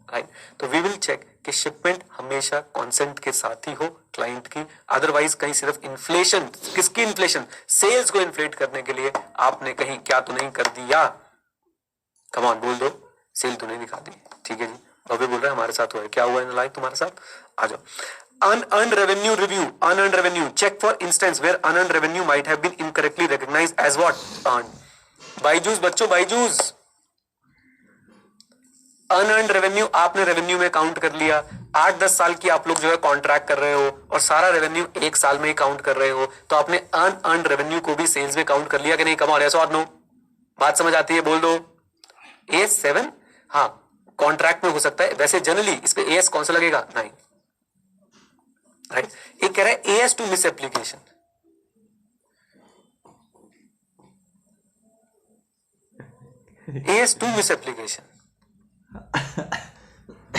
राइट, तो वी विल चेक कि शिपमेंट हमेशा कॉन्सेंट के साथ ही हो क्लाइंट की। अदरवाइज कहीं सिर्फ इन्फ्लेशन, किसकी इन्फ्लेशन, सेल्स को इन्फ्लेट करने के लिए आपने कहीं क्या तो नहीं कर दिया। कम ऑन बोल दो, सेल तो नहीं दिखा दी। ठीक है जी, भव्य बोल रहा है हमारे साथ हुआ है, क्या हुआ इन लाइफ तुम्हारे साथ। आ जाओ। unearned revenue review, unearned revenue check for instance where unearned revenue might have been incorrectly recognized as what, earned। Byju's बच्चों, बाइजूस अनअर्न्ड रेवेन्यू आपने रेवेन्यू में काउंट कर लिया। 8-10 साल की आप लोग जो है कॉन्ट्रैक्ट कर रहे हो और सारा रेवेन्यू 1 साल में ही काउंट कर रहे हो, तो आपने अनअर्न्ड रेवेन्यू को भी सेल्स में काउंट कर लिया कि नहीं। कम ऑन, यस और नो, बात समझ आती है, बोल दो। AS7 हाँ कॉन्ट्रैक्ट में हो सकता है, वैसे जनरली इस पे AS कौन सा लगेगा, 9। राइट, एक कह रहा है AS2 miss application. AS2 miss application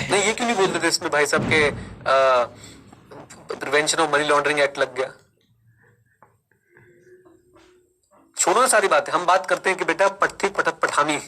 नहीं, ये क्यों नहीं बोलते थे इसमें भाई साहब के prevention of money laundering act लग गया। छोड़ो ना सारी बातें, हम बात करते हैं कि बेटा पट्टी पटक पठामी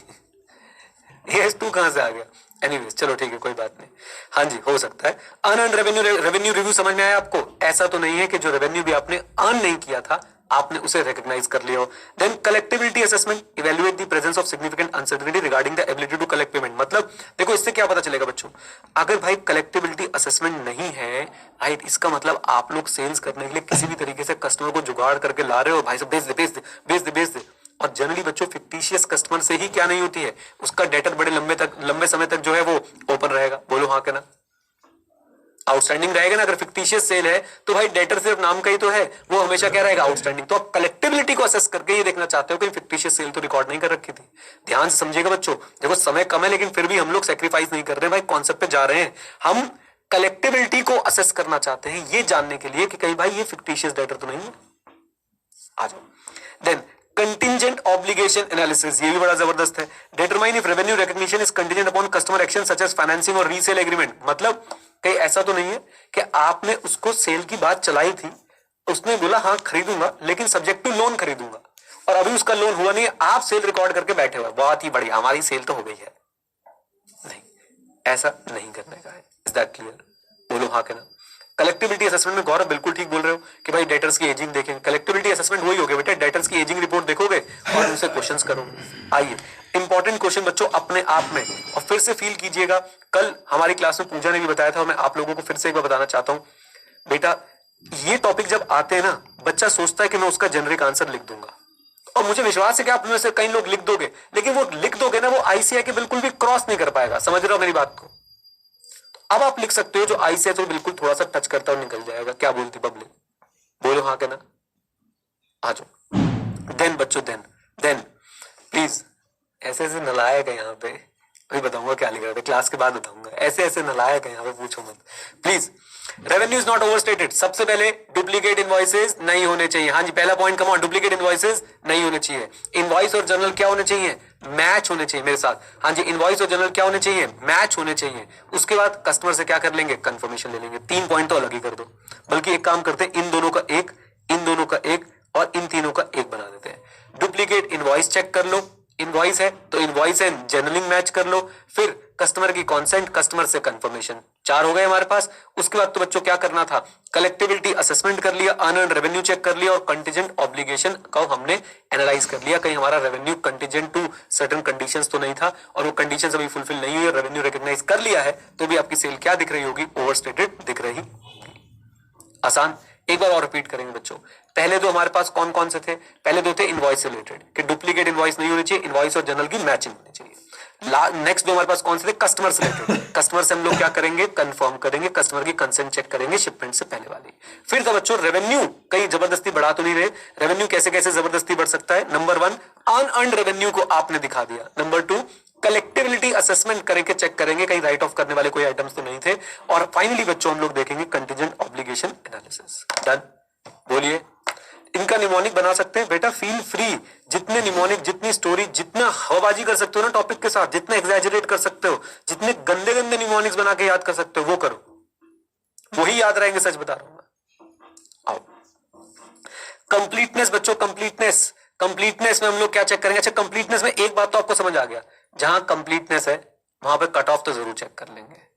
AS2 कहां से आ गया। एनीवेज चलो ठीक है, कोई बात नहीं। हाँ जी, हो सकता है। अनअर्न्ड रेवेन्यू, रेवेन्यू रिव्यू समझ में आया आपको। ऐसा तो नहीं है कि जो रेवेन्यू भी आपने अर्न नहीं किया था आपने उसे रिकॉग्नाइज कर लिया हो। Then collectibility assessment, evaluate the presence of significant uncertainty regarding the ability to collect payment. मतलब देखो इससे क्या पता चलेगा बच्चों, अगर भाई कलेक्टिबिलिटी असेसमेंट नहीं है, राइट, इसका मतलब आप लोग सेल्स करने के लिए किसी भी तरीके से कस्टमर को जुगाड़ करके ला रहे हो, भाई साहब बेच दे बेच दे बेच दे बेच दे। और जनरली बच्चों फिक्टिशियस कस्टमर से ही क्या नहीं होती है, उसका डेटर बड़े लंबे समय तक जो है वो ओपन रहेगा। बोलो हाँ के ना, आउटस्टैंडिंग रहेगा ना। अगर फिक्टिशियस सेल है तो भाई डेटर सिर्फ नाम का ही तो है, वो हमेशा क्या रहेगा, आउटस्टैंडिंग। तो आप कलेक्टिबिलिटी को असेस करके ये देखना चाहते हो कि फिक्टिशियस सेल तो रिकॉर्ड नहीं कर रखी थी। ध्यान से समझिएगा बच्चों, देखो समय कम है लेकिन फिर भी हम लोग सेक्रीफाइस नहीं कर रहे भाई, कॉन्सेप्ट पे जा रहे हैं। हम कलेक्टिबिलिटी को असेस करना चाहते हैं ये जानने के लिए कि कहीं भाई ये फिक्टिशियस डेटर तो नहीं है। आ जाओ। देन कंटिजेंट ऑब्लिगेशन एनालिसिस, ये भी बड़ा जबरदस्त है। Determine if revenue recognition is contingent upon customer action such as financing और रीसेल एग्रीमेंट। मतलब कहीं ऐसा तो नहीं है कि आपने उसको सेल की बात चलाई थी, उसने बोला हाँ खरीदूंगा लेकिन सब्जेक्ट टू लोन खरीदूंगा, और अभी उसका लोन हुआ नहीं है, आप सेल रिकॉर्ड करके बैठे हुए, बहुत ही बढ़िया हमारी सेल तो हो गई है। नहीं, ऐसा नहीं करने का है। Is that clear? बोलो हाँ के ना। कलेक्टिबिलिटी असेसमेंट में गौरव बिल्कुल ठीक बोल रहे हो कि भाई डेटर्स की एजिंग देखेंगे। कलेक्टिबिलिटी असेसमेंट वही हो गया बेटा, डेटर्स की एजिंग रिपोर्ट देखोगे और उनसे क्वेश्चंस करोगे। आइए इंपॉर्टेंट क्वेश्चन बच्चों अपने आप में, और फिर से फील कीजिएगा, कल हमारी क्लास में पूजा ने भी बताया था और मैं आप लोगों को फिर से एक बार बताना चाहता हूं बेटा, ये टॉपिक जब आते हैं ना, बच्चा सोचता है कि मैं उसका जेनरिक आंसर लिख दूंगा, और मुझे विश्वास है कि आप में से कई लोग लिख दोगे, लेकिन वो लिख दोगे ना, वो आईसीआई के बिल्कुल भी क्रॉस नहीं कर पाएगा। समझ रहे हो मेरी बात को? अब आप लिख सकते हो जो आई से तो बिल्कुल थोड़ा सा टच करता और निकल जाएगा। क्या बोलती पब्लिक? बोलो हाँ कहना। आ जाओ। देन बच्चों, देन प्लीज, ऐसे ऐसे नलायक है यहाँ पे, अभी बताऊंगा क्या लिख रहे थे, क्लास के बाद बताऊंगा। ऐसे ऐसे नलायक है यहाँ पे, पूछो मत please. Revenue is not overstated. सबसे पहले डुप्लीकेट इनवॉइसेस नहीं होने चाहिए। हाँ जी, पहला point, come on, duplicate invoices नहीं होने चाहिए। इनवॉइस और जर्नल क्या होने चाहिए? मैच होने चाहिए मेरे साथ। हाँ जी, इनवॉइस और जर्नल क्या होने चाहिए? मैच होने चाहिए। उसके बाद कस्टमर से क्या कर लेंगे? कंफर्मेशन ले लेंगे। 3 पॉइंट तो अलग ही कर दो, बल्कि एक काम करते हैं, इन दोनों का एक, इन दोनों का एक और इन तीनों का एक बना देते हैं। डुप्लीकेट इनवॉइस चेक कर लो, इनवॉइस है तो इनवॉइस एंड जर्नलिंग मैच कर लो, फिर कस्टमर की कॉन्सेंट, कस्टमर से कंफर्मेशन। 4 हो गए हमारे पास। उसके बाद तो बच्चों क्या करना था? कलेक्टिबिलिटी असेसमेंट कर लिया, अर्न रेवेन्यू चेक कर लिया, और कंटीजेंट ऑब्लिगेशन को हमने एनालाइज कर लिया, कहीं हमारा revenue contingent to certain conditions तो नहीं था, और वो कंडीशंस अभी फुलफिल नहीं हुई, रेवेन्यू रिकॉग्नाइज कर लिया है, तो भी आपकी सेल क्या दिख रही होगी? ओवरस्टेटेड दिख रही। आसान। एक बार और रिपीट करेंगे बच्चों। पहले दो हमारे पास कौन कौन से थे? पहले दो थे इनवॉइस से रिलेटेड, कि डुप्लीकेट इनवॉइस नहीं होनी चाहिए, इनवॉइस और जर्नल की मैचिंग होनी चाहिए। नेक्स्ट दो हमारे पास कौन से थे? कस्टमर से रिलेटेड। कस्टमर से हम लोग क्या करेंगे? कंफर्म करेंगे, कस्टमर की कंसेंट चेक करेंगे शिपमेंट से पहले वाली। फिर था बच्चों रेवेन्यू, कहीं जबरदस्ती बढ़ा तो नहीं रहे? रेवेन्यू कैसे कैसे जबरदस्ती बढ़ सकता है? नंबर 1, अनअर्न्ड रेवेन्यू को आपने दिखा दिया। नंबर 2, कलेक्टिबिलिटी असेसमेंट करेंगे, चेक करेंगे कहीं राइट ऑफ करने वाले कोई आइटम्स तो नहीं थे। और फाइनली बच्चों हम लोग देखेंगे कंटीजेंट ऑब्लिगेशन एनालिसिस। डन? बोलिए। इनका निमोनिक बना सकते हैं बेटा, फील फ्री। जितने निमोनिक, जितनी स्टोरी, जितना हवाबाजी कर सकते हो ना टॉपिक के साथ, जितना एग्जैजरेट कर सकते हो, जितने गंदे गंदे निमोनिक्स बना के याद कर सकते हो वो करो, वही याद रहेंगे, सच बता रहा हूं मैं। आओ। कंप्लीटनेस बच्चों, कंप्लीटनेस। कंप्लीटनेस में हम लोग क्या चेक करेंगे? अच्छा, कंप्लीटनेस में एक बात तो आपको समझ आ गया, जहां कंप्लीटनेस है वहां पे कट ऑफ तो जरूर चेक कर लेंगे।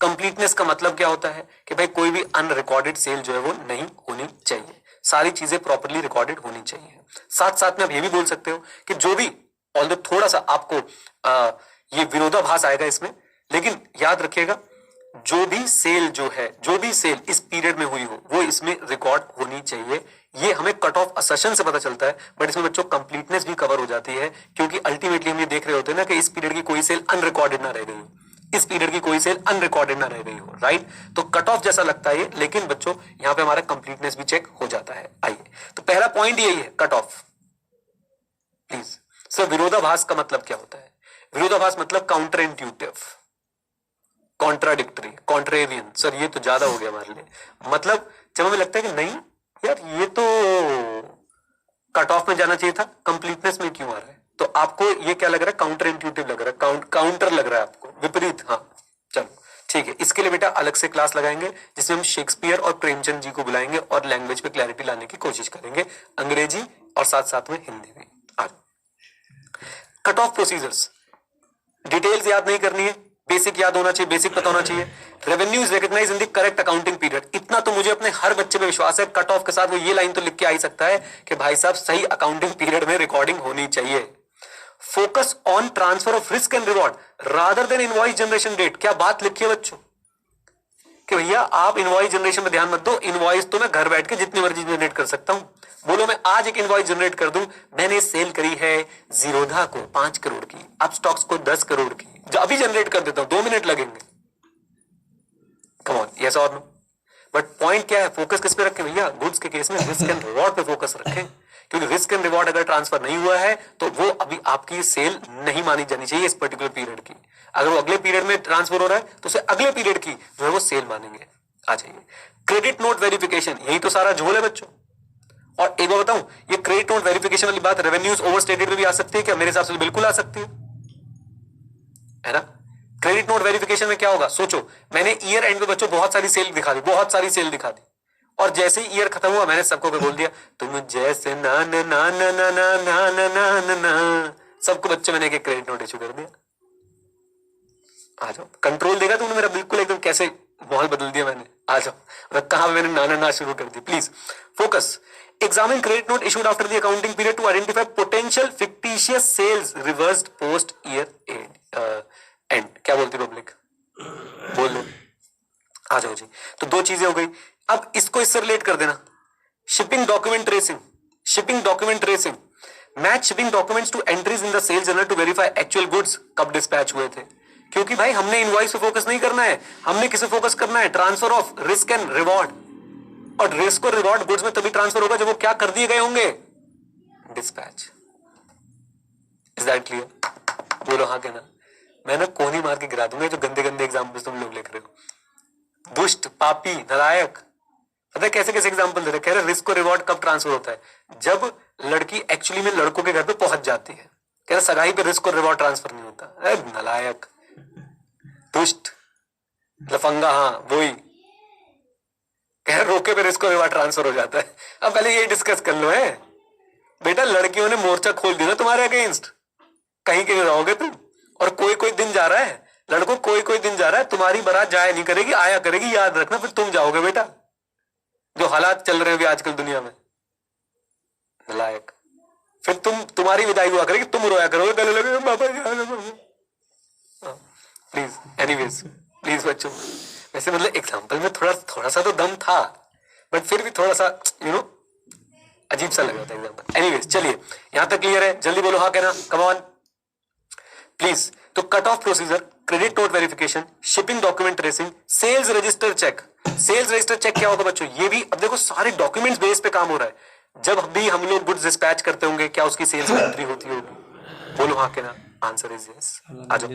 कंप्लीटनेस का मतलब क्या होता है? कि भाई कोई भी अनरिकॉर्डेड सेल जो है वो नहीं होनी चाहिए, सारी चीजें प्रॉपर्ली रिकॉर्डेड होनी चाहिए। साथ साथ में आप ये भी बोल सकते हो कि जो भी, ऑल्दो थोड़ा सा आपको ये विरोधाभास आएगा इसमें, लेकिन याद रखिएगा जो भी सेल जो है, जो भी सेल इस पीरियड में हुई हो वो इसमें रिकॉर्ड होनी चाहिए। ये हमें कट ऑफ असर्शन से पता चलता है, बट इसमें बच्चों कंप्लीटनेस भी कवर हो जाती है, क्योंकि अल्टीमेटली हम ये देख रहे होते हैं ना कि इस पीरियड की कोई सेल अनरिकॉर्डेड ना रह गई हो, इस पीरियड की कोई सेल अनरिकॉर्डेड ना रह गई हो, राइट? तो कट ऑफ जैसा लगता है ये, लेकिन बच्चों यहां पे हमारा कंप्लीटनेस भी चेक हो जाता है। आइए, तो पहला पॉइंट यही है, कट ऑफ। प्लीज सर, विरोधाभास का मतलब क्या होता है? विरोधाभास मतलब counter intuitive, contradictory, contrarian. Sir ये तो ज्यादा हो गया हमारे लिए। मतलब जब हमें लगता है कि नहीं यार ये तो कट ऑफ में जाना चाहिए था, कंप्लीटनेस में क्यों आ रहा है? तो आपको ये क्या लग रहा है? काउंटर इंट्यूटिव लग रहा है, काउंटर लग रहा है आपको, विपरीत। हाँ चलो ठीक है, इसके लिए बेटा अलग से क्लास लगाएंगे जिसमें हम शेक्सपियर और प्रेमचंद जी को बुलाएंगे और लैंग्वेज पे क्लैरिटी लाने की कोशिश करेंगे, अंग्रेजी और साथ साथ में हिंदी भी। आज कट ऑफ प्रोसीजर्स, डिटेल्स याद नहीं करनी है, बेसिक याद होना चाहिए, बेसिक पता होना चाहिए। Revenue is recognised in the correct accounting period, इतना तो मुझे अपने हर बच्चे पे विश्वास है। कट ऑफ के साथ वो ये लाइन तो लिख के आ ही सकता है कि भाई साहब सही अकाउंटिंग पीरियड में रिकॉर्डिंग होनी चाहिए। Focus on transfer of risk and reward rather than invoice generation date. क्या बात लिखी है बच्चों कि भैया आप इनवॉइस जनरेशन में ध्यान मत दो, इनवॉइस तो मैं घर बैठ के जितनी मर्जी जनरेट कर सकता हूं। बोलो मैं आज एक इनवॉइस जनरेट कर दूं, मैंने सेल करी है जीरोधा को 5 करोड़ की, अब स्टॉक्स को 10 करोड़ की, जो अभी जनरेट कर देता हूं, 2 मिनट लगेंगे। कम ऑन, यस और नो? बट पॉइंट क्या है, फोकस किस पे रखें भैया? गुड्स के केस में रिस्क एंड रिवॉर्ड पे फोकस रखें, क्योंकि रिस्क एंड रिवॉर्ड अगर ट्रांसफर नहीं हुआ है तो वो अभी आपकी सेल नहीं मानी जानी चाहिए इस पर्टिकुलर पीरियड की। अगर वो अगले पीरियड में ट्रांसफर हो रहा है तो उसे अगले पीरियड की जो है वो सेल मानेंगे। आ जाइए, क्रेडिट नोट वेरिफिकेशन, यही तो सारा झोल है बच्चों। और एक बार बताऊं, ये क्रेडिट नोट वेरिफिकेशन वाली बात रेवेन्यूज ओवरस्टेटेड में भी आ सकती है क्या? मेरे हिसाब से बिल्कुल आ सकती है ना। क्रेडिट नोट वेरिफिकेशन में क्या होगा, सोचो मैंने ईयर एंड पे बच्चों बहुत सारी सेल दिखा दी, बहुत सारी सेल दिखा दी, और जैसे ही ईयर खत्म हुआ मैंने सबको बोल दिया तुम जैसे ना ना ना ना ना ना ना ना ना ना ना, सबको बच्चों मैंने एक क्रेडिट नोट इशू कर दिया। आ जाओ, कंट्रोल देगा तुमने मेरा बिल्कुल एकदम, कैसे माहौल बदल दिया मैंने। आ जाओ, कहा मैंने ना ना ना शुरू कर दी। Please focus, examine credit note issued after the accounting period to identify potential fictitious sales reversed post year end। क्या बोलती पब्लिक, बोल दो। आ जाओ जी, तो 2 चीजें हो गई। अब इसको इससे रिलेट कर देना, shipping document tracing. Shipping document tracing, match shipping documents to entries in the sales journal to verify actual goods कब डिस्पैच हुए थे। क्योंकि भाई हमने इनवॉइस पे फोकस नहीं करना है, हमने किसे फोकस करना है? Transfer of risk and reward. और रिस्क और रिवॉर्ड गुड्स में तभी ट्रांसफर होगा जब वो क्या कर दिए गए होंगे? डिस्पैच। Is that clear? बोलो हाँ के ना। मैं ना कोहनी मार के गिरा दूंगा जो गंदे गंदे एग्जाम्पल तुम लोग लिख रहे हो। दुष्ट, पापी, नालायक। पता है कैसे कैसे एग्जाम्पल दे रहे? कह रहे रिस्क और रिवॉर्ड कब ट्रांसफर होता है? जब लड़की एक्चुअली में लड़कों के घर पे पहुंच जाती है। कह रहे सगाई पे रिस्क और रिवॉर्ड ट्रांसफर नहीं होता। अरे नालायक, दुष्ट, लफंगा, हाँ वही। कह रोके पे रिस्क और रिवॉर्ड ट्रांसफर हो जाता है। अब पहले ये डिस्कस कर लो है बेटा, लड़कियों ने मोर्चा खोल दिया ना तुम्हारे अगेंस्ट, कहीं के नहीं रहोगे तुम। और कोई कोई दिन जा रहा है लड़कों, कोई कोई दिन जा रहा है, तुम्हारी बारात जाया नहीं करेगी, आया करेगी, याद रखना, फिर तुम जाओगे बेटा। जो हालात चल रहे हैं अभी आजकल दुनिया में, लायक। फिर तुम्हारी विदाई हुआ करेगी, तुम रोया करोगे, गले लगे बाबा जान। प्लीज, एनीवेज प्लीज बच्चों, वैसे मतलब एग्जाम्पल में थोड़ा सा तो दम था, बट फिर भी थोड़ा सा अजीब सा लग रहा था एग्जाम्पल। एनीवेज चलिए, यहां तक क्लियर है? जल्दी बोलो हाँ कहना, कम ऑन प्लीज। तो cut off procedure, credit note verification, shipping document tracing, sales register check. Sales register check क्या होगा बच्चों? ये भी अब देखो सारे डॉक्यूमेंट्स बेस पे काम हो रहा है। जब भी हम लोग गुड्स डिस्पैच करते होंगे, क्या उसकी सेल्स में एंट्री होती होगी? बोलो हाँ कहना, आंसर इज यस। आ जाओ,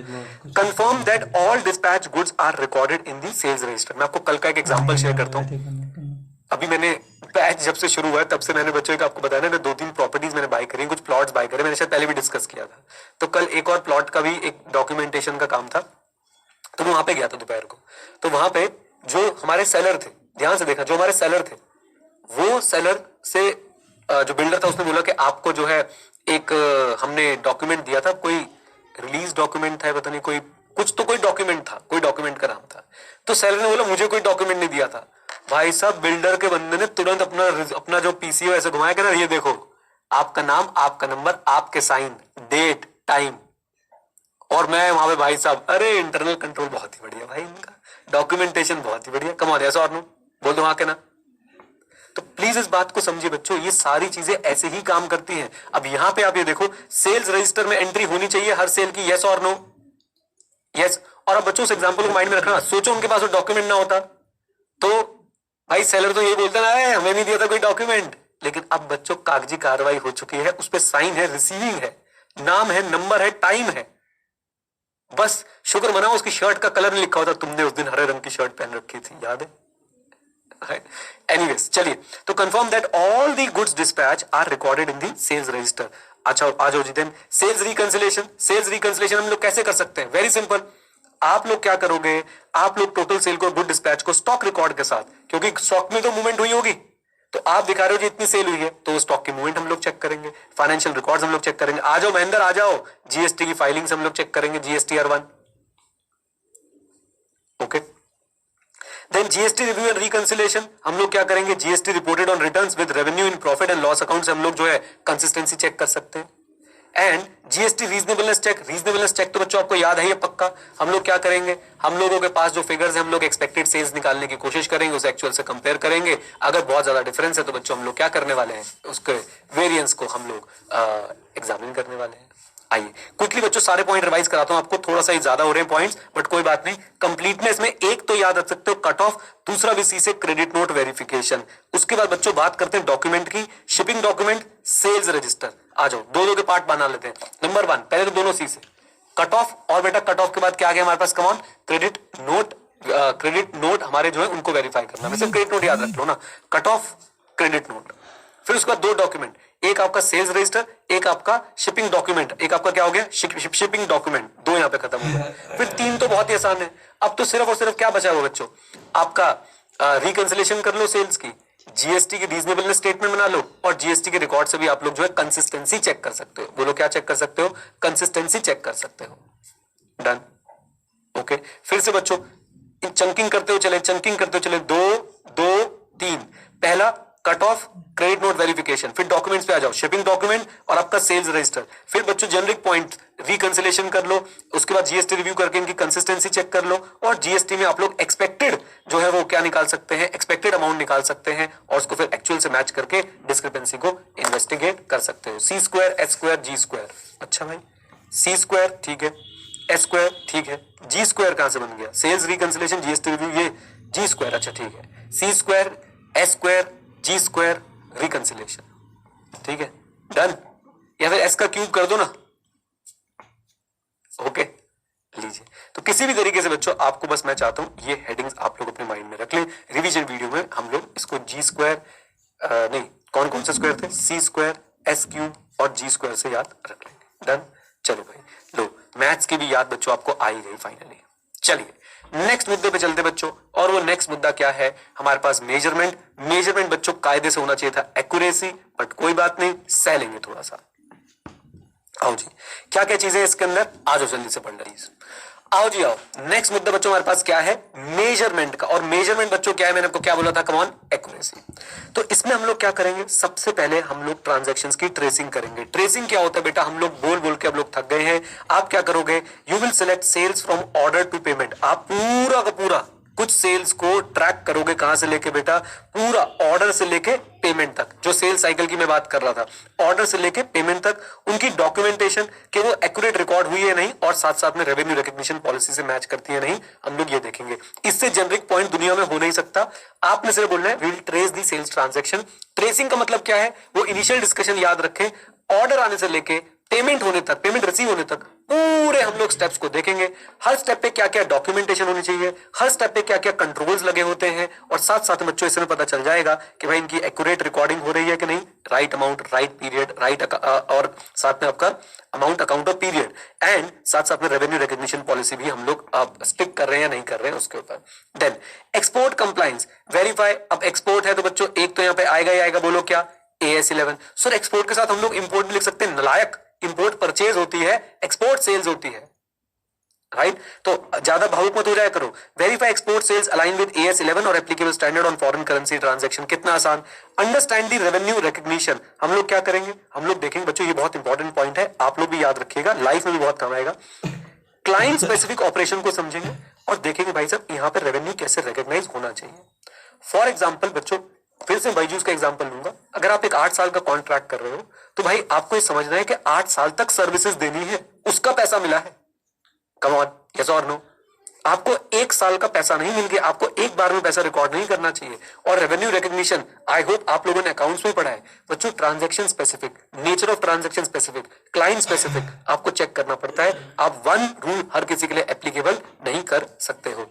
confirm that all dispatch goods are recorded in the sales register. मैं आपको कल का एक एग्जांपल शेयर करता हूं। अभी मैंने बैच जब से शुरू हुआ है तब से मैंने बच्चों को आपको बताया ना, 2-3 प्रॉपर्टीज मैंने बाय करी, कुछ प्लॉट्स बाय करे, मैंने शायद पहले भी डिस्कस किया था। तो कल एक और प्लॉट का भी एक डॉक्यूमेंटेशन का काम था, तो मैं वहां पे गया था दोपहर को। तो वहां पे जो हमारे सेलर थे, ध्यान से देखा, जो हमारे सेलर थे, वो सेलर से जो बिल्डर था उसने बोला कि आपको जो है एक हमने डॉक्यूमेंट दिया था, कोई रिलीज डॉक्यूमेंट था, पता नहीं कोई कुछ तो कोई डॉक्यूमेंट था, कोई डॉक्यूमेंट का नाम था। तो सेलर ने बोला मुझे कोई डॉक्यूमेंट नहीं दिया था। भाई साहब बिल्डर के बंदे ने तुरंत अपना जो पीसी ऐसे घुमाया, कहना ये देखो आपका नाम, आपका नंबर, आपके साइन, डेट, टाइम। और मैं वहां पे भाई साहब, अरे इंटरनल कंट्रोल बहुत ही बढ़िया भाई इनका, डॉक्यूमेंटेशन बहुत ही बढ़िया, कम ऑन यस और नो, बोल दो हाँ कहना। तो प्लीज इस बात को समझिए बच्चों, ये सारी चीजें ऐसे ही काम करती हैं। अब यहां पे आप ये देखो, सेल्स रजिस्टर में एंट्री होनी चाहिए हर सेल की, यस और नो? यस। और अब बच्चों उस एग्जांपल को माइंड में रखना, सोचो उनके पास वो डॉक्यूमेंट ना होता तो भाई सेलर तो ये बोलता ना है हमें नहीं दिया था कोई डॉक्यूमेंट। लेकिन अब बच्चों कागजी कार्रवाई हो चुकी है, उस पर साइन है, रिसीविंग है, नाम है, नंबर है, टाइम है। बस शुक्र मनाओ उसकी शर्ट का कलर नहीं लिखा होता, तुमने उस दिन हरे रंग की शर्ट पहन रखी थी, याद है? एनीवेज चलिए, तो confirm that all the goods dispatch are recorded in the sales register. अच्छा आ जाओ जी, then sales reconciliation. Sales reconciliation हम लोग कैसे कर सकते हैं? Very simple. आप लोग क्या करोगे, आप लोग टोटल सेल को, गुड डिस्पैच को स्टॉक रिकॉर्ड के साथ, क्योंकि स्टॉक में तो मूवमेंट हुई होगी, तो आप दिखा रहे हो जी इतनी सेल हुई है, तो स्टॉक की मूवमेंट हम लोग चेक करेंगे, फाइनेंशियल रिकॉर्ड्स हम लोग चेक करेंगे। आ जाओ महेंद्र आ जाओ, जीएसटी की फाइलिंग्स हम लोग चेक करेंगे, GSTR 1। Okay. Then GST review and reconciliation, हम लोग क्या करेंगे, GST reported on returns with revenue in profit and loss account से हम लोग जो है कंसिस्टेंसी चेक कर सकते हैं। And GST reasonableness check, reasonableness check तो बच्चों आपको याद है ये पक्का, हम लोग क्या करेंगे, हम लोगों के पास जो फिगर्स है हम लोग एक्सपेक्टेड सेल्स निकालने की कोशिश करेंगे, उसे एक्चुअल से कंपेयर करेंगे। अगर बहुत ज्यादा डिफरेंस है तो बच्चों हम लोग क्या करने वाले हैं, उसके वेरिएंस को हम लोग एग्जामिन करने वाले हैं। आइए क्विकली बच्चों सारे पॉइंट रिवाइज कराता हूं आपको, थोड़ा सा ही ज्यादा हो रहे हैं पॉइंट्स, बट कोई बात नहीं। कंप्लीटनेस में एक तो याद रख सकते हो कट ऑफ, दूसरा भी सी से क्रेडिट नोट वेरिफिकेशन। उसके बाद बच्चों बात करते हैं डॉक्यूमेंट की, शिपिंग डॉक्यूमेंट, सेल्स रजिस्टर। आ जाओ दो दो के पार्ट बना लेते हैं। नंबर 1 पहले तो दोनों सी से कट ऑफ, और बेटा कट ऑफ के बाद क्या आ गया हमारे पास, come on, credit note. Credit note हमारे जो है उनको वेरीफाई करना, वैसे क्रेडिट नोट याद रख लो ना, कट ऑफ क्रेडिट नोट। फिर उसके बाद दो डॉक्यूमेंट, एक आपका सेल्स रजिस्टर, एक आपका शिपिंग डॉक्यूमेंट। एक आपका क्या हो गया, शिपिंग डॉक्यूमेंट, दो यहां पे खत्म हो गए। फिर 3 तो बहुत ही आसान है। अब तो सिर्फ और सिर्फ क्या बचा हुआ बच्चों, आपका रिकंसिलेशन कर लो सेल्स की, जीएसटी की रीजनेबलनेस स्टेटमेंट बना लो, और जीएसटी के रिकॉर्ड से भी आप लोग जो है कंसिस्टेंसी चेक कर सकते हो। बोलो क्या चेक कर सकते हो, कंसिस्टेंसी चेक कर सकते हो। Done, okay. फिर से बच्चों चंकिंग करते हो चले, चंकिंग करते हो चले, 2 2 3। पहला cut off, credit note verification, फिर डॉक्यूमेंट्स पे आ जाओ, शिपिंग डॉक्यूमेंट और आपका सेल्स रजिस्टर। फिर बच्चों जेनरिक पॉइंट रिकंसिलेशन कर लो, उसके बाद जीएसटी रिव्यू करके इनकी कंसिस्टेंसी चेक कर लो, और जीएसटी में आप लोग एक्सपेक्टेड जो है वो क्या निकाल सकते हैं, एक्सपेक्टेड अमाउंट निकाल सकते हैं, और उसको फिर एक्चुअल से मैच करके डिस्क्रिपेंसी को इन्वेस्टिगेट कर सकते हो। सी स्क्वायर, एच स्क्वायर, जी स्क्वायर। अच्छा भाई, सी स्क्वायर ठीक है, एच स्क्वायर ठीक है, जी स्क्वायर कहां से बन गया, सेल्स रिकंसिलेशन जीएसटी रिव्यू, ये जी स्क्वायर। अच्छा ठीक है, सी स्क्वायर, एच स्क्वायर, जी स्क्वायर, रिकंसिलेशन, ठीक है, डन। या फिर एस का क्यूब कर दो ना, ओके। लीजिए, तो किसी भी तरीके से बच्चों आपको बस मैं चाहता हूं ये हेडिंग्स आप लोग अपने माइंड में रख लें। रिवीजन वीडियो में हम लोग इसको जी स्क्वायर नहीं, कौन कौन से स्क्वायर थे, सी स्क्वायर, एस क्यूब और जी स्क्वायर से याद रख लेंगे। डन, चलो भाई, लो मैथ्स की भी याद बच्चों आपको आ ही गई फाइनली। चलिए नेक्स्ट मुद्दे पे चलते बच्चों, और वो नेक्स्ट मुद्दा क्या है हमारे पास, मेजरमेंट। मेजरमेंट बच्चों कायदे से होना चाहिए था एक्यूरेसी, बट कोई बात नहीं, सह लेंगे थोड़ा सा। आओ जी, क्या क्या चीजें इसके अंदर, आ जाओ जल्दी से पढ़ रही। आओ जी आओ, नेक्स्ट मुद्दा बच्चों हमारे पास क्या है, मेजरमेंट का। और मेजरमेंट बच्चों क्या है, मैंने आपको क्या बोला था, कम ऑन, एक्यूरेसी। तो इसमें हम लोग क्या करेंगे, सबसे पहले हम लोग ट्रांजैक्शंस की ट्रेसिंग करेंगे। ट्रेसिंग क्या होता है बेटा, हम लोग बोल बोल के अब लोग थक गए हैं। आप क्या करोगे, you will select sales from order to payment. आप पूरा का पूरा कुछ सेल्स को ट्रैक करोगे, कहां से लेके बेटा, पूरा ऑर्डर से लेके पेमेंट तक। जो सेल्स साइकिल की मैं बात कर रहा था, ऑर्डर से लेके पेमेंट तक, उनकी डॉक्यूमेंटेशन कि वो एक्यूरेट रिकॉर्ड हुई है नहीं, और साथ साथ में रेवेन्यू रिकग्निशन पॉलिसी से मैच करती है नहीं, हम लोग ये देखेंगे। इससे जेनरिक पॉइंट दुनिया में हो नहीं सकता। आपने सिर्फ बोलना है will trace the sales transaction. Tracing का मतलब क्या है, वो इनिशियल डिस्कशन याद रखें, ऑर्डर आने से लेके पेमेंट होने तक, पेमेंट रिसीव होने तक पूरे हम लोग स्टेप्स को देखेंगे। हर स्टेप पे क्या क्या डॉक्यूमेंटेशन होनी चाहिए, हर स्टेप पे क्या क्या कंट्रोल्स लगे होते हैं, और साथ साथ में बच्चों इसमें पता चल जाएगा कि भाई इनकी एक्यूरेट रिकॉर्डिंग हो रही है कि नहीं, right amount, right period, right, और साथ में आपका amount, account of period, and साथ साथ में रेवेन्यू रिकग्निशन पॉलिसी भी हम लोग स्टिक कर रहे हैं या नहीं कर रहे हैं उसके ऊपर। Then export compliance verify. अब एक्सपोर्ट है तो बच्चों एक तो यहाँ पे आएगा ही आएगा, बोलो क्या, AS11। सर एक्सपोर्ट के साथ हम लोग इंपोर्ट भी लिख सकते हैं, नलायक। इंपोर्ट परचेज होती है, एक्सपोर्ट सेल्स होती है, राइट। तो ज्यादा भावुक मत हो जाया करो। Verify export sales align with AS11 और applicable standard on foreign currency transaction. कितना आसान। Understand the revenue recognition. हम लोग क्या करेंगे, हम लोग देखेंगे बच्चों, ये बहुत इंपॉर्टेंट पॉइंट है, आप लोग भी याद रखिएगा, लाइफ में भी बहुत काम आएगा। क्लाइंट स्पेसिफिक ऑपरेशन को समझेंगे और देखेंगे भाई साहब यहाँ पे रेवेन्यू कैसे रिकॉग्नाइज होना चाहिए। फॉर एग्जाम्पल बच्चों, फिर से बायजूस का एग्जांपल लूंगा। अगर आप एक 8 साल का कॉन्ट्रैक्ट कर रहे हो तो भाई आपको ये समझना है कि 8 साल तक सर्विसेज देनी है, उसका पैसा मिला है। कम ऑन, यस और नो। आपको 1 साल का पैसा नहीं मिल गया, आपको एक बार में पैसा रिकॉर्ड नहीं करना चाहिए। और रेवेन्यू रिकग्निशन, आई होप आप लोगों ने अकाउंट्स में पढ़ा है बच्चों, transaction specific, nature of transaction specific, client specific आपको चेक करना पड़ता है। आप वन रूल हर किसी के लिए एप्लीकेबल नहीं कर सकते हो।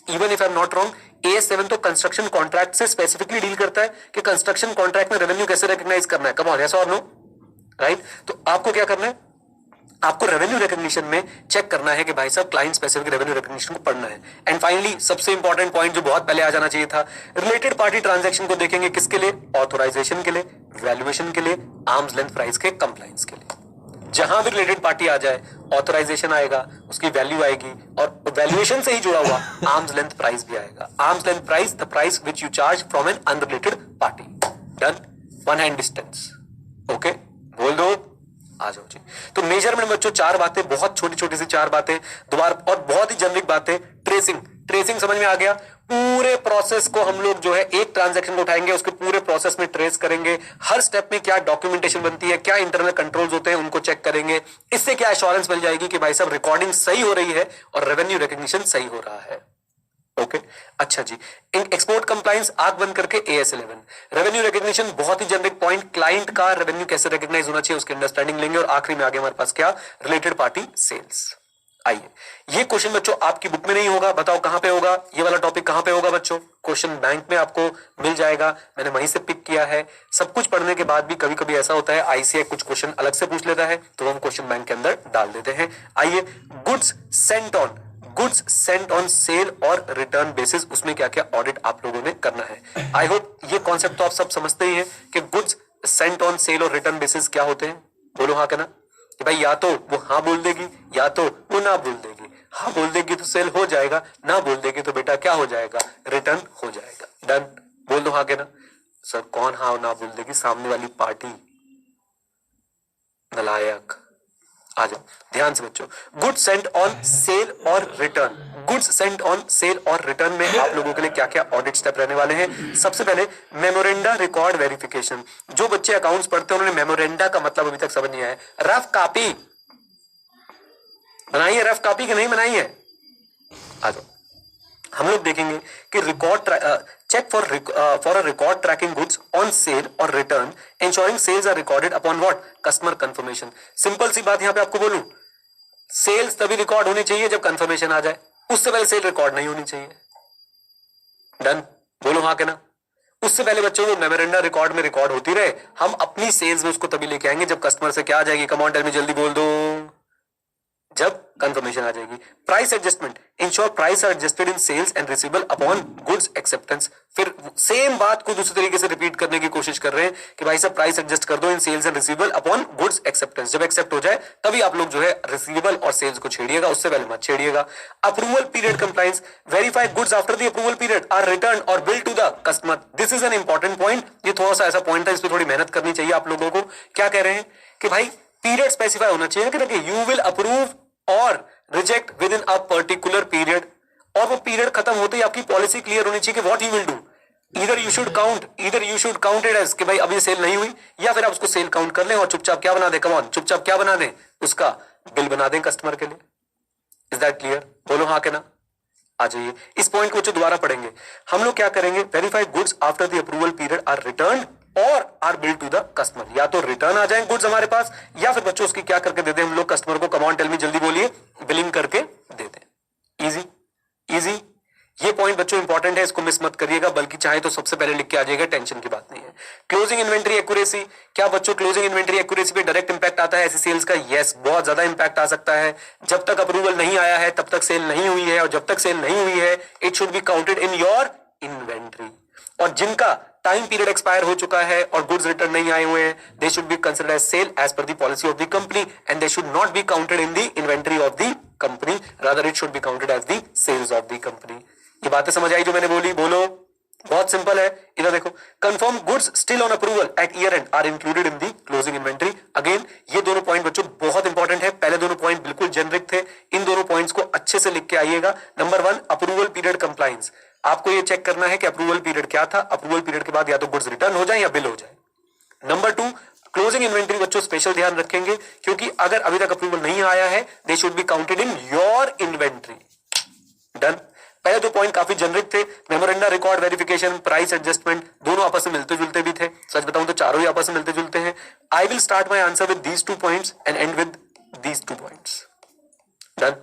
Even if I am not wrong, AS7 तो कंस्ट्रक्शन कॉन्ट्रैक्ट से स्पेसिफिकली डील करता है कि कंस्ट्रक्शन कॉन्ट्रैक्ट में रेवेन्यू कैसे रिकॉग्नाइज करना है। कम ऑन, यस और नो, राइट। तो आपको क्या करना है, आपको रेवेन्यू रिकग्निशन में चेक करना है कि भाई साहब क्लाइंट स्पेसिफिक रेवेन्यू रिकग्निशन को पढ़ना है। एंड फाइनली सबसे इंपॉर्टेंट पॉइंट जो बहुत पहले आ जाना चाहिए था, रिलेटेड पार्टी ट्रांजैक्शन को देखेंगे, किसके लिए, ऑथराइजेशन के लिए, वैल्यूएशन के लिए, आर्म्स लेंथ प्राइस के कंप्लायंस के लिए। जहां भी रिलेटेड पार्टी आ जाए ऑथराइजेशन आएगा, उसकी वैल्यू आएगी, और वैल्यूएशन से ही जुड़ा हुआ आर्म्स लेंथ प्राइस भी आएगा। Arm's length price, the price which you charge from an unrelated party. Done, one hand distance. Okay, बोल दो, आ जाओ जी। तो मेजरमेंट बच्चों चार बातें, बहुत छोटी छोटी सी चार बातें दोबारा, और बहुत ही जेनरिक बातें। ट्रेसिंग, ट्रेसिंग समझ में आ गया। पूरे प्रोसेस को हम लोग जो है एक ट्रांजैक्शन को उठाएंगे, उसके पूरे प्रोसेस में ट्रेस करेंगे, हर स्टेप में क्या डॉक्यूमेंटेशन बनती है, क्या इंटरनल कंट्रोल्स होते हैं, उनको चेक करेंगे। इससे क्या एश्योरेंस मिल जाएगी कि भाई साहब रिकॉर्डिंग सही हो रही है और रेवेन्यू रिकॉग्निशन सही हो रहा है। ओके, अच्छा जी। एक्सपोर्ट कंप्लायंस आंख बंद करके AS11। रेवेन्यू रिकॉग्निशन बहुत ही जेनरिक पॉइंट, क्लाइंट का रेवेन्यू कैसे रिकॉग्नाइज होना चाहिए उसकी अंडरस्टैंडिंग लेंगे, और आखिरी में आगे हमारे पास क्या, रिलेटेड पार्टी सेल्स। आइए, ये क्वेश्चन बच्चों आपकी बुक में नहीं होगा, बताओ कहां पे होगा, ये वाला टॉपिक कहां पे होगा बच्चों? क्वेश्चन बैंक में आपको मिल जाएगा, मैंने वहीं से पिक किया है। सब कुछ पढ़ने के बाद भी कभी कभी ऐसा होता है ICAI कुछ क्वेश्चन अलग से पूछ लेता है, तो हम क्वेश्चन बैंक के अंदर डाल देते हैं। आइए, गुड्स सेंट ऑन सेल और रिटर्न बेसिस, उसमें क्या क्या ऑडिट आप लोगों ने करना है। आई होप ये कॉन्सेप्ट तो आप सब समझते ही हैं कि गुड्स सेंट ऑन सेल और रिटर्न बेसिस क्या होते हैं। बोलो हाँ कहना कि भाई या तो वो हाँ बोल देगी या तो वो ना बोल देगी। हाँ बोल देगी तो सेल हो जाएगा, ना बोल देगी तो बेटा क्या हो जाएगा, रिटर्न हो जाएगा। डन, बोल दो हाँ कहना। सर कौन हाँ ना बोल देगी? सामने वाली पार्टी। नलायक, आ जाओ ध्यान से बच्चों। गुड्स सेंट ऑन सेल और return, goods sent on sale और रिटर्न में आप लोगों के लिए क्या क्या ऑडिट स्टेप रहने वाले हैं। सबसे पहले मेमोरेंडा रिकॉर्ड वेरिफिकेशन। जो बच्चे अकाउंट्स पढ़ते हैं उन्होंने मेमोरेंडा का मतलब अभी तक समझ नहीं आया। रफ कॉपी बनाई है, रफ कॉपी की नहीं बनाई है? आ जाओ, हम लोग देखेंगे कि record check for a record tracking goods on sale और return, ensuring sales are recorded upon what, customer confirmation. Simple सी बात यहां पे आपको बोलूं, सेल्स तभी रिकॉर्ड होनी चाहिए जब कंफर्मेशन आ जाए, उससे पहले सेल रिकॉर्ड नहीं होनी चाहिए। डन, बोलो हाँ कहना। उससे पहले बच्चों वो मेमोरेंडा रिकॉर्ड में रिकॉर्ड होती रहे, हम अपनी सेल्स में उसको तभी लेके आएंगे जब कस्टमर से क्या आ जाएगी, कम ऑन टेल मी, जल्दी बोल दो, जब कंफर्मेशन आ जाएगी। Price adjustment, ensure price are adjusted in sales and receivable upon goods acceptance. फिर सेम बात को दूसरे तरीके से रिपीट करने की कोशिश कर रहे हैं कि भाई साहब प्राइस एडजस्ट कर दो in sales and receivable upon goods acceptance. जब एक्सेप्ट हो जाए तभी आप लोग जो है रिसीवेबल और सेल्स को छेड़िएगा, उससे पहले मत छेड़िएगा। Approval period compliance, verify goods after the approval period are return और bill to the customer. This is an important point. ये थोड़ा सा ऐसा पॉइंट है, इस पर थोड़ी मेहनत करनी चाहिए आप लोगों को। क्या कह रहे हैं कि भाई पीरियड स्पेसिफाई होना चाहिए कि यू विल अप्रूव और reject with in a particular period, और वो पीरियड खत्म होते ही आपकी पॉलिसी क्लियर होनी चाहिए कि what you will do. Either you should count it as कि भाई अभी सेल नहीं हुई, या फिर आप उसको सेल काउंट कर लें और चुपचाप क्या बना दे, कम ऑन, चुपचाप क्या बना दें, उसका बिल बना दें कस्टमर के लिए। Is that clear? बोलो हाँ के ना। आ जाइए, इस पॉइंट को दोबारा पढ़ेंगे। हम लोग क्या करेंगे, verify goods after the approval period are return और are bill to the customer. या तो रिटर्न आ जाए गुड्स हमारे पास, या फिर बच्चों उसकी क्या करके दे दें हम लोग कस्टमर को, कम ऑन टेल मी, जल्दी बोलिए, बिलिंग करके दे दें। Easy easy. ये पॉइंट बच्चों इंपॉर्टेंट है, इसको मिस मत करिएगा, बल्कि चाहे तो सबसे पहले लिख के आ जाएगा, टेंशन की बात नहीं है। क्लोजिंग इन्वेंटरी एक्यूरेसी, क्या बच्चों क्लोजिंग इन्वेंटरी एक्यूरेसी पे डायरेक्ट इंपैक्ट आता है ऐसी सेल्स का? यस, बहुत ज्यादा इंपैक्ट आ सकता है। जब तक अप्रूवल नहीं आया है तब तक सेल नहीं हुई है, और जब तक सेल नहीं हुई है it should be counted in your inventory. और जिनका टाइम पीरियड एक्सपायर हो चुका है और गुड्स रिटर्न नहीं आए हुए हैं, they should be considered as sale as per the policy of the company, and they should not be counted in the inventory of the company, rather it should be counted as the sales of the company. ये बातें समझ आई जो मैंने बोली? बोलो, बहुत सिंपल है। इधर देखो, confirm goods still on approval at year end are included in the closing inventory. Again ये दोनों पॉइंट बच्चों बहुत इंपॉर्टेंट है। पहले दोनों पॉइंट बिल्कुल जेनरिक थे, इन दोनों पॉइंट्स को अच्छे से लिख के आइएगा। Number 1, approval period compliance. आपको ये चेक करना है कि अप्रूवल पीरियड क्या था, अप्रूवल पीरियड के बाद या तो गुड्स रिटर्न हो जाए या बिल हो जाए। नंबर 2, क्लोजिंग इन्वेंटरी बच्चों स्पेशल ध्यान रखेंगे, क्योंकि अगर अभी तक अप्रूवल नहीं आया है दे should be counted in your inventory. Done. पहले दो पॉइंट काफी जेनरिक थे, memoranda record verification, price adjustment, दोनों आपस में मिलते जुलते भी थे। सच बताऊं तो चारों ही आपस में मिलते जुलते हैं। I will start my answer with these 2 points and end with these 2 points. Done.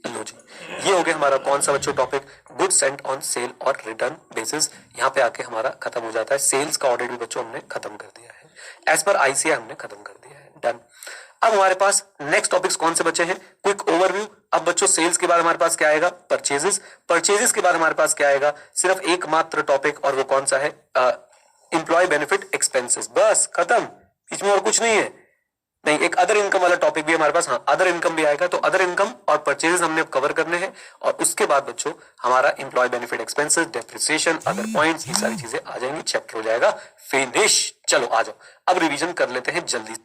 लो जी, ये हो गया हमारा कौन सा बच्चों topic, goods sent on sale और रिटर्न बेसिस। यहाँ पे आके हमारा खत्म हो जाता है। सेल्स का ऑडिट भी बच्चों हमने खत्म कर दिया है, एज पर ICAI हमने खत्म कर दिया है। डन। अब हमारे पास नेक्स्ट टॉपिक्स कौन से बचे हैं, क्विक ओवरव्यू। अब बच्चों सेल्स के बाद हमारे पास क्या आएगा, परचेजेस। परचेजेस के बाद हमारे पास क्या आएगा, सिर्फ एकमात्र टॉपिक, और वो कौन सा है, एम्प्लॉय बेनिफिट एक्सपेंसेस। बस खत्म, बीच में और कुछ नहीं है। नहीं, एक अदर इनकम वाला टॉपिक भी हमारे पास, हाँ अदर इनकम भी आएगा। तो अदर इनकम और परचेजेस हमने कवर करने हैं, और उसके बाद बच्चों हमारा employee benefit expenses, depreciation, other points, ये सारी चीजें आ जाएंगी, चैप्टर हो जाएगा फिनिश। चलो आ जाओ, अब रिवीजन कर लेते हैं जल्दी।